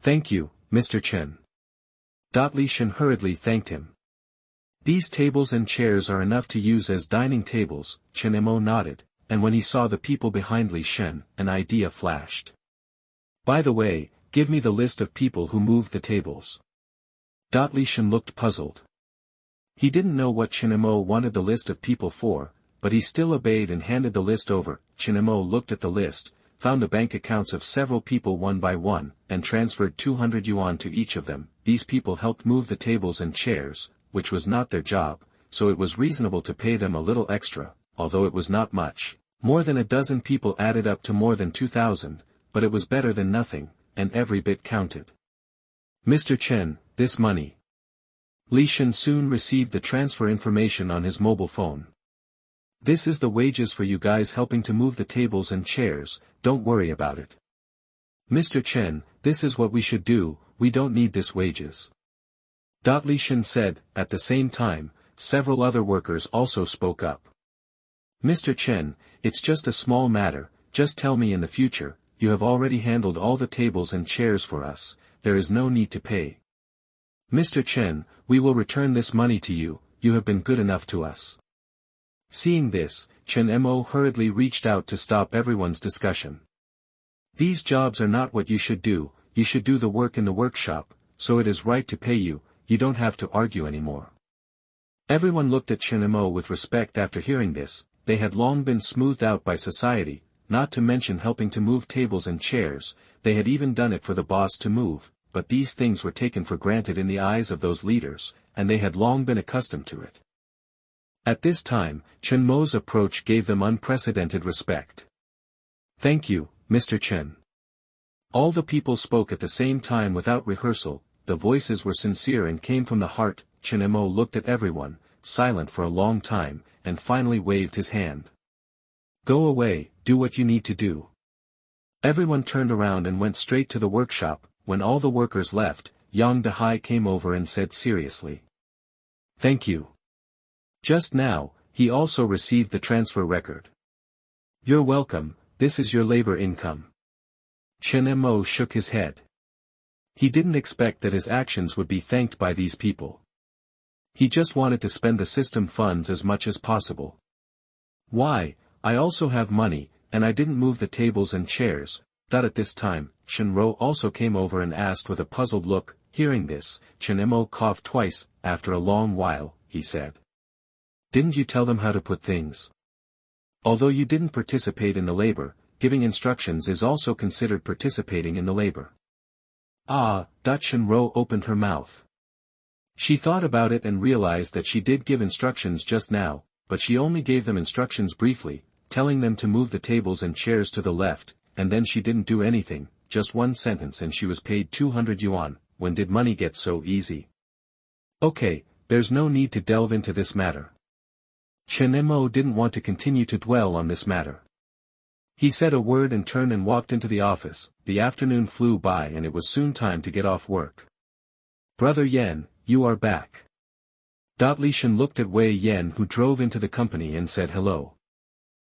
Thank you, Mr. Chen. Li Shen hurriedly thanked him. These tables and chairs are enough to use as dining tables. Chen Mo nodded, and when he saw the people behind Li Shen, an idea flashed. By the way, give me the list of people who moved the tables. Li Shen looked puzzled. He didn't know what Chen Mo wanted the list of people for, but he still obeyed and handed the list over. Chen Mo looked at the list, found the bank accounts of several people one by one, and transferred 200 yuan to each of them. These people helped move the tables and chairs, which was not their job, so it was reasonable to pay them a little extra, although it was not much. More than a dozen people added up to more than 2,000, but it was better than nothing, and every bit counted. Mr. Chen, this money. Li Shen soon received the transfer information on his mobile phone. This is the wages for you guys helping to move the tables and chairs, don't worry about it. Mr. Chen, this is what we should do, we don't need this wages. Li Shen said. At the same time, several other workers also spoke up. Mr. Chen, it's just a small matter, just tell me in the future, you have already handled all the tables and chairs for us, there is no need to pay. Mr. Chen, we will return this money to you, you have been good enough to us. Seeing this, Chen Mo hurriedly reached out to stop everyone's discussion. These jobs are not what you should do the work in the workshop, so it is right to pay you, you don't have to argue anymore. Everyone looked at Chen Mo with respect after hearing this. They had long been smoothed out by society, not to mention helping to move tables and chairs, they had even done it for the boss to move, but these things were taken for granted in the eyes of those leaders, and they had long been accustomed to it. At this time, Chen Mo's approach gave them unprecedented respect. Thank you, Mr. Chen. All the people spoke at the same time without rehearsal, the voices were sincere and came from the heart. Chen Mo looked at everyone, silent for a long time, and finally waved his hand. Go away, do what you need to do. Everyone turned around and went straight to the workshop. When all the workers left, Yang Dehai came over and said seriously. Thank you. Just now, he also received the transfer record. You're welcome, this is your labor income. Chen Mo shook his head. He didn't expect that his actions would be thanked by these people. He just wanted to spend the system funds as much as possible. Why, I also have money, and I didn't move the tables and chairs. At this time, Chen Mo also came over and asked with a puzzled look. Hearing this, Chen Mo coughed twice. After a long while, he said. Didn't you tell them how to put things? Although you didn't participate in the labor, giving instructions is also considered participating in the labor. Chen Mo opened her mouth. She thought about it and realized that she did give instructions just now, but she only gave them instructions briefly, telling them to move the tables and chairs to the left, and then she didn't do anything, just one sentence, and she was paid 200 yuan. When did money get so easy? Okay, there's no need to delve into this matter. Chen Mo didn't want to continue to dwell on this matter. He said a word and turned and walked into the office. The afternoon flew by and it was soon time to get off work. Brother Yan, you are back. Li Shen looked at Wei Yan, who drove into the company, and said hello.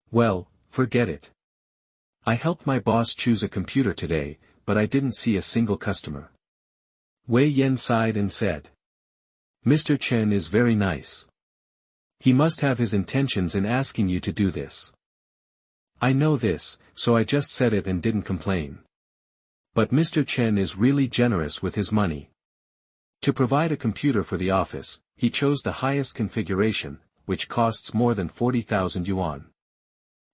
Well, forget it. I helped my boss choose a computer today, but I didn't see a single customer. Wei Yan sighed and said. Mr. Chen is very nice. He must have his intentions in asking you to do this. I know this, so I just said it and didn't complain. But Mr. Chen is really generous with his money. To provide a computer for the office, he chose the highest configuration, which costs more than 40,000 yuan.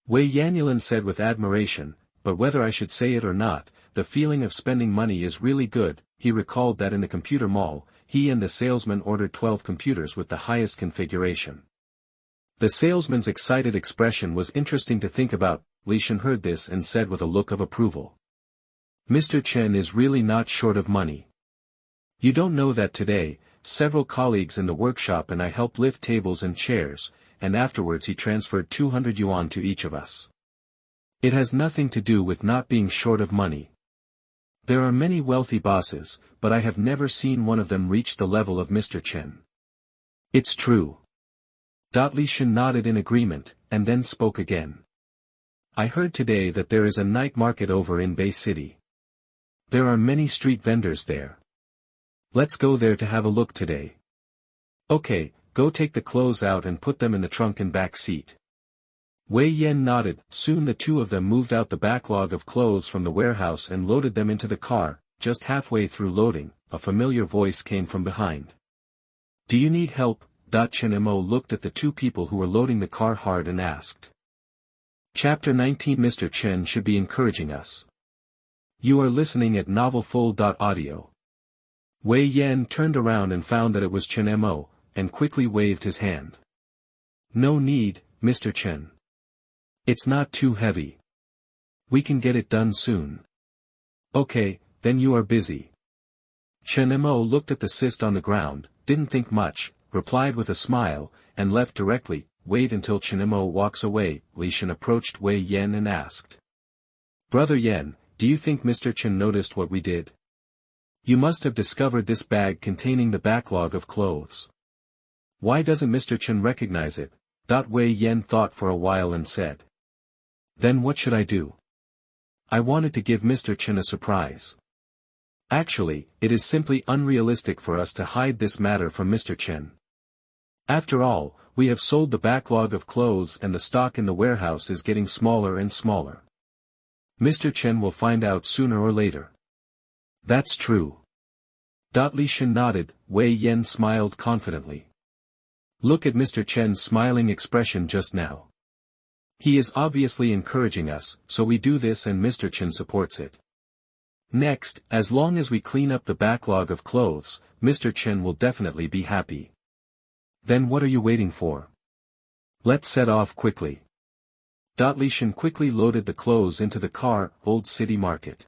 Wei Yanulin said with admiration, but whether I should say it or not, the feeling of spending money is really good. He recalled that in the computer mall, he and the salesman ordered 12 computers with the highest configuration. The salesman's excited expression was interesting to think about. Li Shen heard this and said with a look of approval. Mr. Chen is really not short of money. You don't know that today, several colleagues in the workshop and I helped lift tables and chairs, and afterwards he transferred 200 yuan to each of us. It has nothing to do with not being short of money. There are many wealthy bosses, but I have never seen one of them reach the level of Mr. Chen. It's true. Li Shen nodded in agreement, and then spoke again. I heard today that there is a night market over in Bay City. There are many street vendors there. Let's go there to have a look today. Okay, go take the clothes out and put them in the trunk and back seat. Wei Yan nodded. Soon the two of them moved out the backlog of clothes from the warehouse and loaded them into the car. Just halfway through loading, a familiar voice came from behind. Do you need help? Chen Mo looked at the two people who were loading the car hard and asked. Chapter 19. Mr. Chen should be encouraging us. You are listening at novelfull.audio. Wei Yan turned around and found that it was Chen Mo, and quickly waved his hand. No need, Mr. Chen. It's not too heavy. We can get it done soon. Okay, then you are busy. Chen Mo looked at the cyst on the ground, didn't think much, replied with a smile, and left directly. Wait until Chen Mo walks away. Li Shen approached Wei Yan and asked. Brother Yan, do you think Mr. Chen noticed what we did? You must have discovered this bag containing the backlog of clothes. Why doesn't Mr. Chen recognize it? Wei Yan thought for a while and said. Then what should I do? I wanted to give Mr. Chen a surprise. Actually, it is simply unrealistic for us to hide this matter from Mr. Chen. After all, we have sold the backlog of clothes and the stock in the warehouse is getting smaller and smaller. Mr. Chen will find out sooner or later. That's true. Li Shen nodded. Wei Yan smiled confidently. Look at Mr. Chen's smiling expression just now. He is obviously encouraging us, so we do this and Mr. Chen supports it. Next, as long as we clean up the backlog of clothes, Mr. Chen will definitely be happy. Then what are you waiting for? Let's set off quickly. Li Shen quickly loaded the clothes into the car. Old City Market.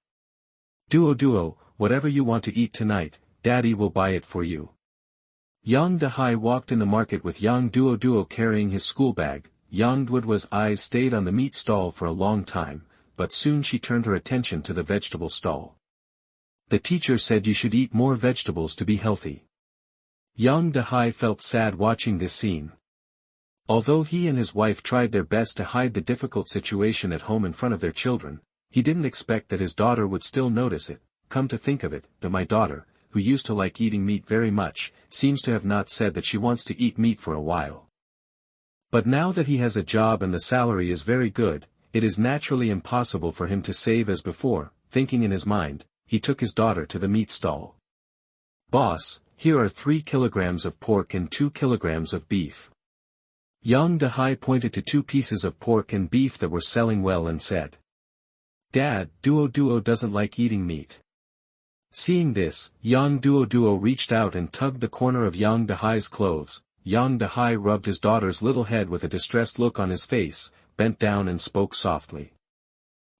Duo, whatever you want to eat tonight, Daddy will buy it for you. Yang Dehai walked in the market with Yang Duo carrying his school bag. Yang Duo's eyes stayed on the meat stall for a long time, but soon she turned her attention to the vegetable stall. The teacher said you should eat more vegetables to be healthy. Yang Dehai felt sad watching this scene. Although he and his wife tried their best to hide the difficult situation at home in front of their children, he didn't expect that his daughter would still notice it. Come to think of it, my daughter, who used to like eating meat very much, seems to have not said that she wants to eat meat for a while. But now that he has a job and the salary is very good, it is naturally impossible for him to save as before. Thinking in his mind, he took his daughter to the meat stall. "Boss, here are 3 kilograms of pork and 2 kilograms of beef." Yang Dehai pointed to 2 pieces of pork and beef that were selling well and said, "Dad, Duo doesn't like eating meat." Seeing this, Yang Duo reached out and tugged the corner of Yang Dehai's clothes. Yang Dehai rubbed his daughter's little head with a distressed look on his face, bent down and spoke softly.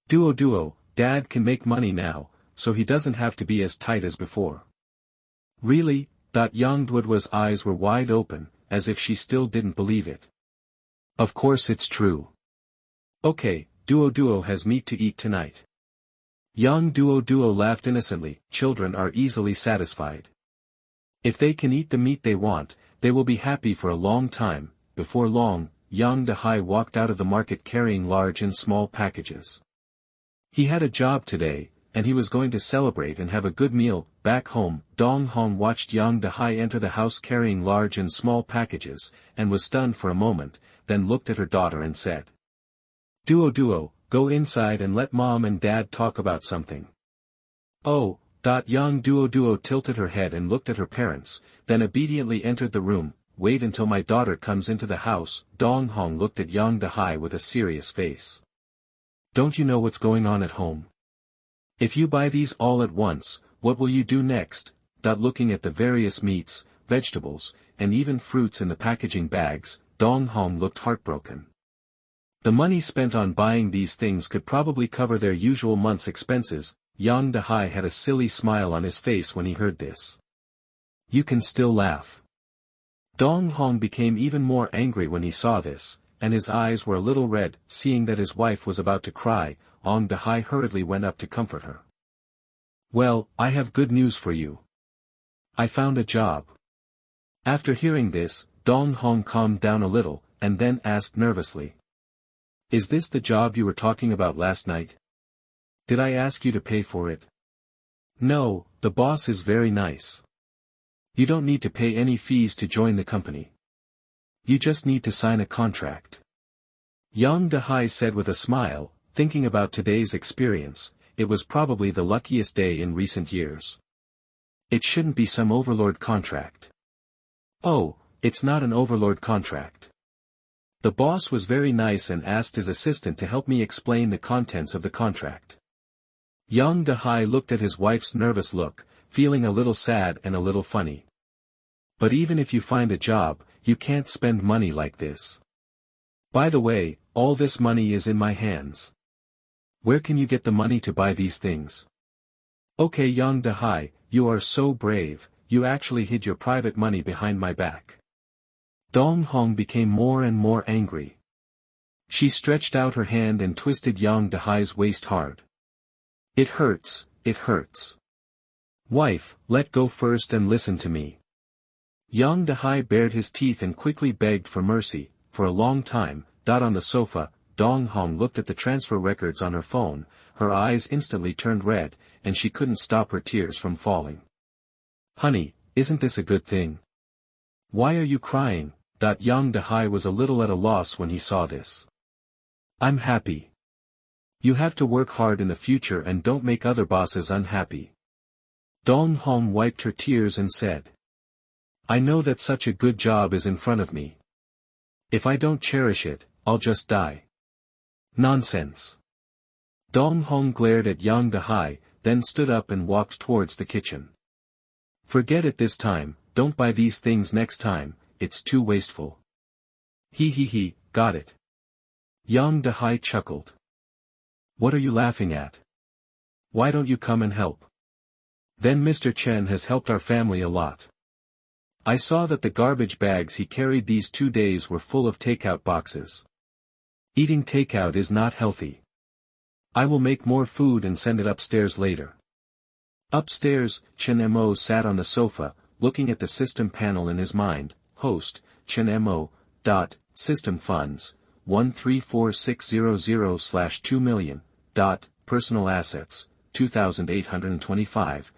Duo, Dad can make money now, so he doesn't have to be as tight as before." "Really?" Yang Duo's eyes were wide open, as if she still didn't believe it. "Of course it's true." "Okay, Duo has meat to eat tonight." Yang Duo laughed innocently. Children are easily satisfied. If they can eat the meat they want, they will be happy for a long time. Before long, Yang Dehai walked out of the market carrying large and small packages. He had a job today, and he was going to celebrate and have a good meal. Back home, Dong Hong watched Yang Dehai enter the house carrying large and small packages, and was stunned for a moment, then looked at her daughter and said, Duo, go inside and let Mom and Dad talk about something." "Oh." Yang Duo tilted her head and looked at her parents, then obediently entered the room. "Wait until my daughter comes into the house." Dong Hong looked at Yang Dehai with a serious face. "Don't you know what's going on at home? If you buy these all at once, what will you do next?" Looking at the various meats, vegetables, and even fruits in the packaging bags, Dong Hong looked heartbroken. The money spent on buying these things could probably cover their usual month's expenses. Yang Dehai had a silly smile on his face when he heard this. "You can still laugh." Dong Hong became even more angry when he saw this, and his eyes were a little red. Seeing that his wife was about to cry, Yang Dehai hurriedly went up to comfort her. "Well, I have good news for you. I found a job." After hearing this, Dong Hong calmed down a little, and then asked nervously, "Is this the job you were talking about last night? Did I ask you to pay for it?" "No, the boss is very nice. You don't need to pay any fees to join the company. You just need to sign a contract." Yang Dehai said with a smile, thinking about today's experience. It was probably the luckiest day in recent years. It shouldn't be some overlord contract. "Oh, it's not an overlord contract. The boss was very nice and asked his assistant to help me explain the contents of the contract." Yang Dehai looked at his wife's nervous look, feeling a little sad and a little funny. "But even if you find a job, you can't spend money like this. By the way, all this money is in my hands. Where can you get the money to buy these things?" "Okay, Yang Dehai, you are so brave, you actually hid your private money behind my back." Dong Hong became more and more angry. She stretched out her hand and twisted Yang Dehai's waist hard. It hurts. "Wife, let go first and listen to me." Yang Dehai bared his teeth and quickly begged for mercy. For a long time, on the sofa, Dong Hong looked at the transfer records on her phone. Her eyes instantly turned red, and she couldn't stop her tears from falling. "Honey, isn't this a good thing? Why are you crying?" Yang Dehai was a little at a loss when he saw this. "I'm happy. You have to work hard in the future and don't make other bosses unhappy." Dong Hong wiped her tears and said, "I know that such a good job is in front of me. If I don't cherish it, I'll just die." "Nonsense." Dong Hong glared at Yang Dehai, then stood up and walked towards the kitchen. "Forget it this time, don't buy these things next time, it's too wasteful." He, got it." Yang Dehai chuckled. "What are you laughing at? Why don't you come and help? Then Mr. Chen has helped our family a lot. I saw that the garbage bags he carried these 2 days were full of takeout boxes. Eating takeout is not healthy. I will make more food and send it upstairs later." Upstairs, Chen Mo sat on the sofa, looking at the system panel in his mind. Host, Chen Mo. System funds, 134600/2 million. Personal assets, 2,825.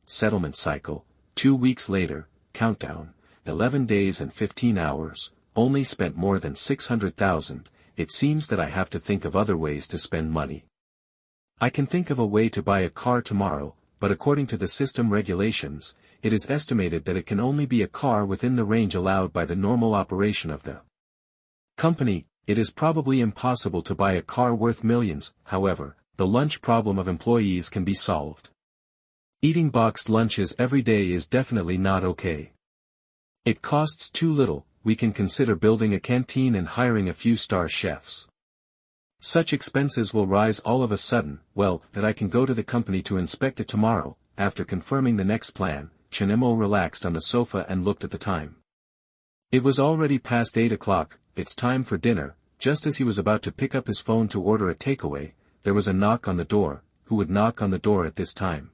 Settlement cycle, 2 weeks later, countdown, 11 days and 15 hours, only spent more than 600,000, it seems that I have to think of other ways to spend money. I can think of a way to buy a car tomorrow, but according to the system regulations, it is estimated that it can only be a car within the range allowed by the normal operation of the company. It is probably impossible to buy a car worth millions. However, the lunch problem of employees can be solved. Eating boxed lunches every day is definitely not okay. It costs too little. We can consider building a canteen and hiring a few star chefs. Such expenses will rise all of a sudden. Well, that I can go to the company to inspect it tomorrow. After confirming the next plan, Chen Mo relaxed on the sofa and looked at the time. It was already past 8 o'clock, it's time for dinner. Just as he was about to pick up his phone to order a takeaway, there was a knock on the door. Who would knock on the door at this time?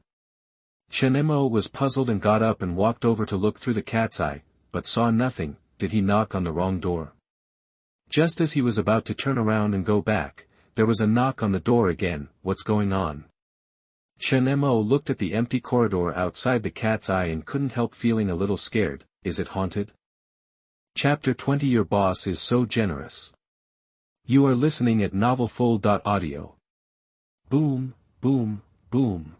Chen Mo was puzzled and got up and walked over to look through the cat's eye, but saw nothing. Did he knock on the wrong door? Just as he was about to turn around and go back, there was a knock on the door again. What's going on? Chen Mo looked at the empty corridor outside the cat's eye and couldn't help feeling a little scared. Is it haunted? Chapter 20. Your boss is so generous. You are listening at novelfull.audio. Boom, boom, boom.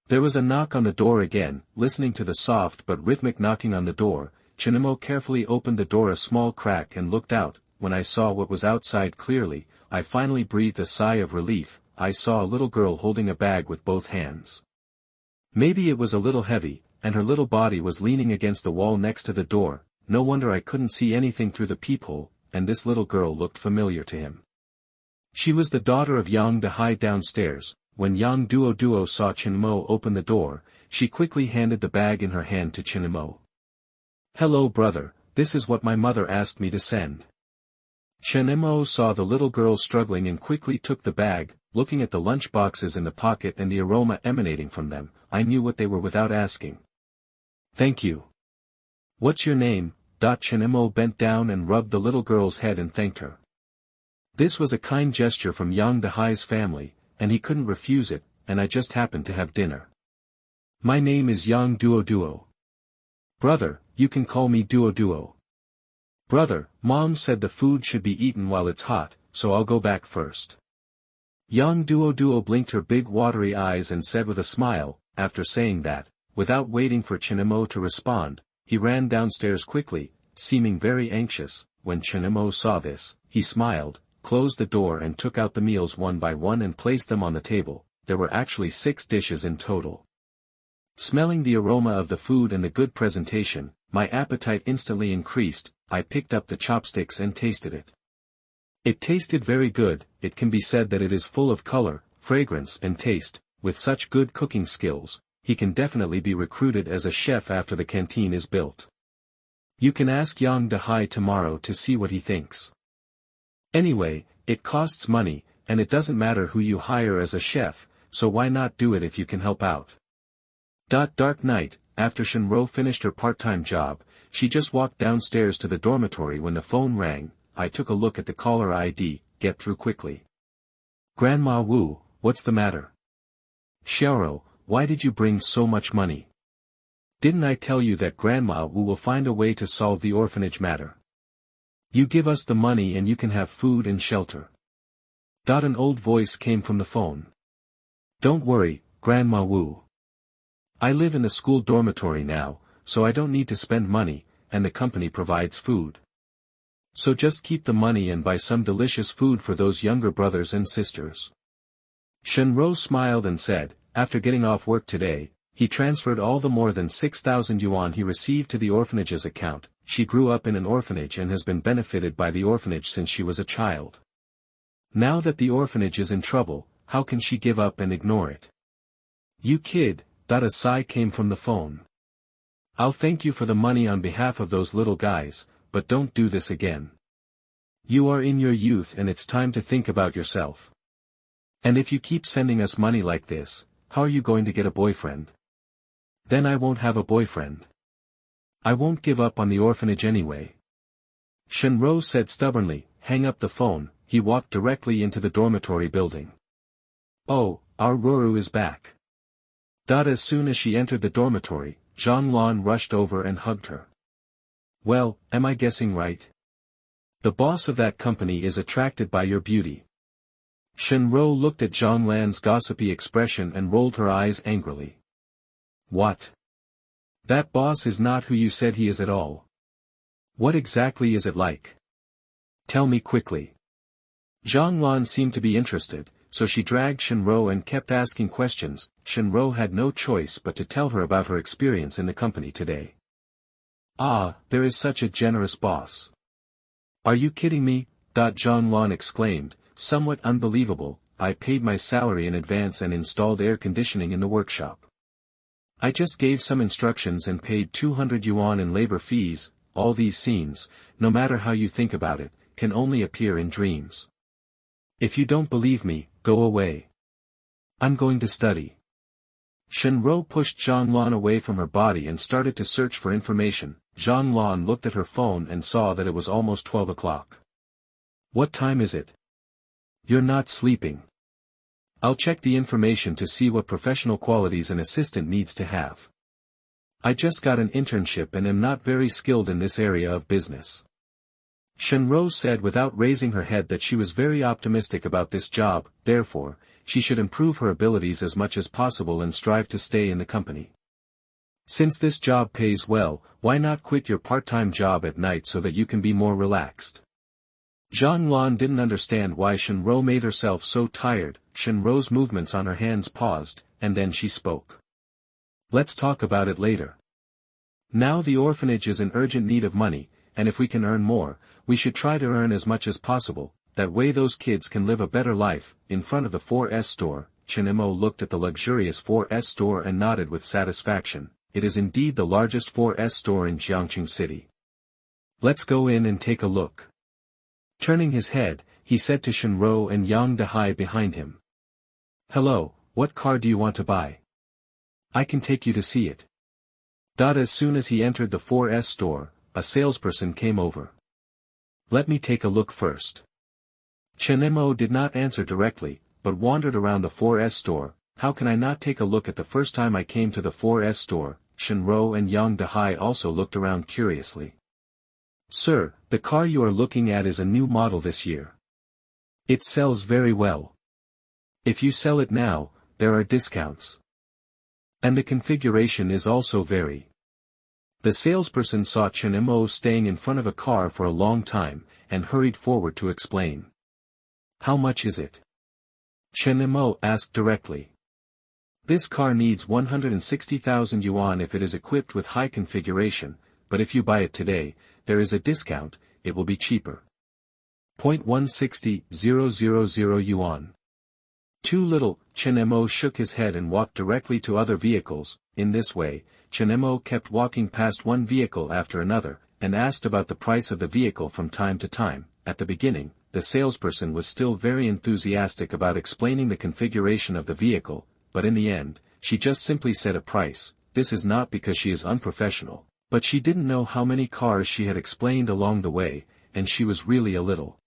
There was a knock on the door again. Listening to the soft but rhythmic knocking on the door, Chen Mo carefully opened the door a small crack and looked out. When I saw what was outside clearly, I finally breathed a sigh of relief. I saw a little girl holding a bag with both hands. Maybe it was a little heavy, and her little body was leaning against the wall next to the door. No wonder I couldn't see anything through the peephole, and this little girl looked familiar to him. She was the daughter of Yang Dehai downstairs. When Yang Duo saw Chen Mo open the door, she quickly handed the bag in her hand to Chen Mo. Hello brother, this is what my mother asked me to send. Chen Mo saw the little girl struggling and quickly took the bag. Looking at the lunch boxes in the pocket and the aroma emanating from them, I knew what they were without asking. Thank you. What's your name? Chen Mo bent down and rubbed the little girl's head and thanked her. This was a kind gesture from Yang Dehai's family, and he couldn't refuse it, and I just happened to have dinner. My name is Yang Duo. Brother, you can call me Duo. Brother, Mom said the food should be eaten while it's hot, so I'll go back first. Yang Duo blinked her big watery eyes and said with a smile. After saying that, without waiting for Chen Mo to respond, he ran downstairs quickly, seeming very anxious. When Chen Mo saw this, he smiled, closed the door and took out the meals one by one and placed them on the table. There were actually 6 dishes in total. Smelling the aroma of the food and the good presentation, my appetite instantly increased. I picked up the chopsticks and tasted it. It tasted very good. It can be said that it is full of color, fragrance and taste. With such good cooking skills, he can definitely be recruited as a chef after the canteen is built. You can ask Yang Dehai tomorrow to see what he thinks. Anyway, it costs money, and it doesn't matter who you hire as a chef, so why not do it if you can help out? Dark night, after Chen Mo finished her part-time job, she just walked downstairs to the dormitory when the phone rang. I took a look at the caller ID. Get through quickly. Grandma Wu, what's the matter? Xiaoro, why did you bring so much money? Didn't I tell you that Grandma Wu will find a way to solve the orphanage matter? You give us the money and you can have food and shelter. An old voice came from the phone. Don't worry, Grandma Wu. I live in the school dormitory now, so I don't need to spend money, and the company provides food. So just keep the money and buy some delicious food for those younger brothers and sisters. Chen Mo smiled and said, after getting off work today, he transferred all the more than 6,000 yuan he received to the orphanage's account. She grew up in an orphanage and has been benefited by the orphanage since she was a child. Now that the orphanage is in trouble, how can she give up and ignore it? You kid, a sigh came from the phone. I'll thank you for the money on behalf of those little guys, but don't do this again. You are in your youth and it's time to think about yourself. And if you keep sending us money like this, how are you going to get a boyfriend? Then I won't have a boyfriend. I won't give up on the orphanage anyway. Chen Mo said stubbornly. Hang up the phone. He walked directly into the dormitory building. Oh, our Ruru is back. As soon as she entered the dormitory, Zhang Lan rushed over and hugged her. Well, am I guessing right? The boss of that company is attracted by your beauty. Chen Mo looked at Zhang Lan's gossipy expression and rolled her eyes angrily. What? That boss is not who you said he is at all. What exactly is it like? Tell me quickly. Zhang Lan seemed to be interested, so she dragged Chen Mo and kept asking questions. Chen Mo had no choice but to tell her about her experience in the company today. Ah, there is such a generous boss. Are you kidding me? Zhang Lan exclaimed, somewhat unbelievable. I paid my salary in advance and installed air conditioning in the workshop. I just gave some instructions and paid 200 yuan in labor fees. All these scenes, no matter how you think about it, can only appear in dreams. If you don't believe me, go away. I'm going to study. Chen Mo pushed Zhang Lan away from her body and started to search for information. Zhang Lan looked at her phone and saw that it was almost 12 o'clock. What time is it? You're not sleeping. I'll check the information to see what professional qualities an assistant needs to have. I just got an internship and am not very skilled in this area of business. Chen Mo said without raising her head that she was very optimistic about this job, therefore, she should improve her abilities as much as possible and strive to stay in the company. Since this job pays well, why not quit your part-time job at night so that you can be more relaxed? Zhang Lan didn't understand why Chen Mo made herself so tired. Chen Mo's movements on her hands paused, and then she spoke. Let's talk about it later. Now the orphanage is in urgent need of money, and if we can earn more, we should try to earn as much as possible, that way those kids can live a better life. In front of the 4S store, Chen Mo looked at the luxurious 4S store and nodded with satisfaction. It is indeed the largest 4S store in Jiangqing City. Let's go in and take a look. Turning his head, he said to Chen Mo and Yang Dehai behind him. Hello, what car do you want to buy? I can take you to see it. As soon as he entered the 4S store, a salesperson came over. Let me take a look first. Chen Mo did not answer directly, but wandered around the 4S store. How can I not take a look at the first time I came to the 4S store? Chen Mo and Yang Dehai also looked around curiously. Sir, the car you are looking at is a new model this year. It sells very well. If you sell it now, there are discounts. And the configuration is also very. The salesperson saw Chen Mo staying in front of a car for a long time, and hurried forward to explain. How much is it? Chen Mo asked directly. This car needs 160,000 yuan if it is equipped with high configuration, but if you buy it today, there is a discount, it will be cheaper. 160,000 yuan. Too little. Chen Mo shook his head and walked directly to other vehicles. In this way, Chen Mo kept walking past one vehicle after another, and asked about the price of the vehicle from time to time. At the beginning, the salesperson was still very enthusiastic about explaining the configuration of the vehicle, but in the end, she just simply said a price. This is not because she is unprofessional, but she didn't know how many cars she had explained along the way, and she was really a little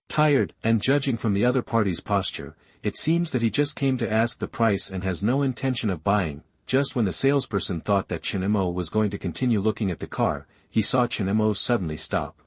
tired, and judging from the other party's posture, it seems that he just came to ask the price and has no intention of buying. Just when the salesperson thought that Chen Mo was going to continue looking at the car, he saw Chen Mo suddenly stop.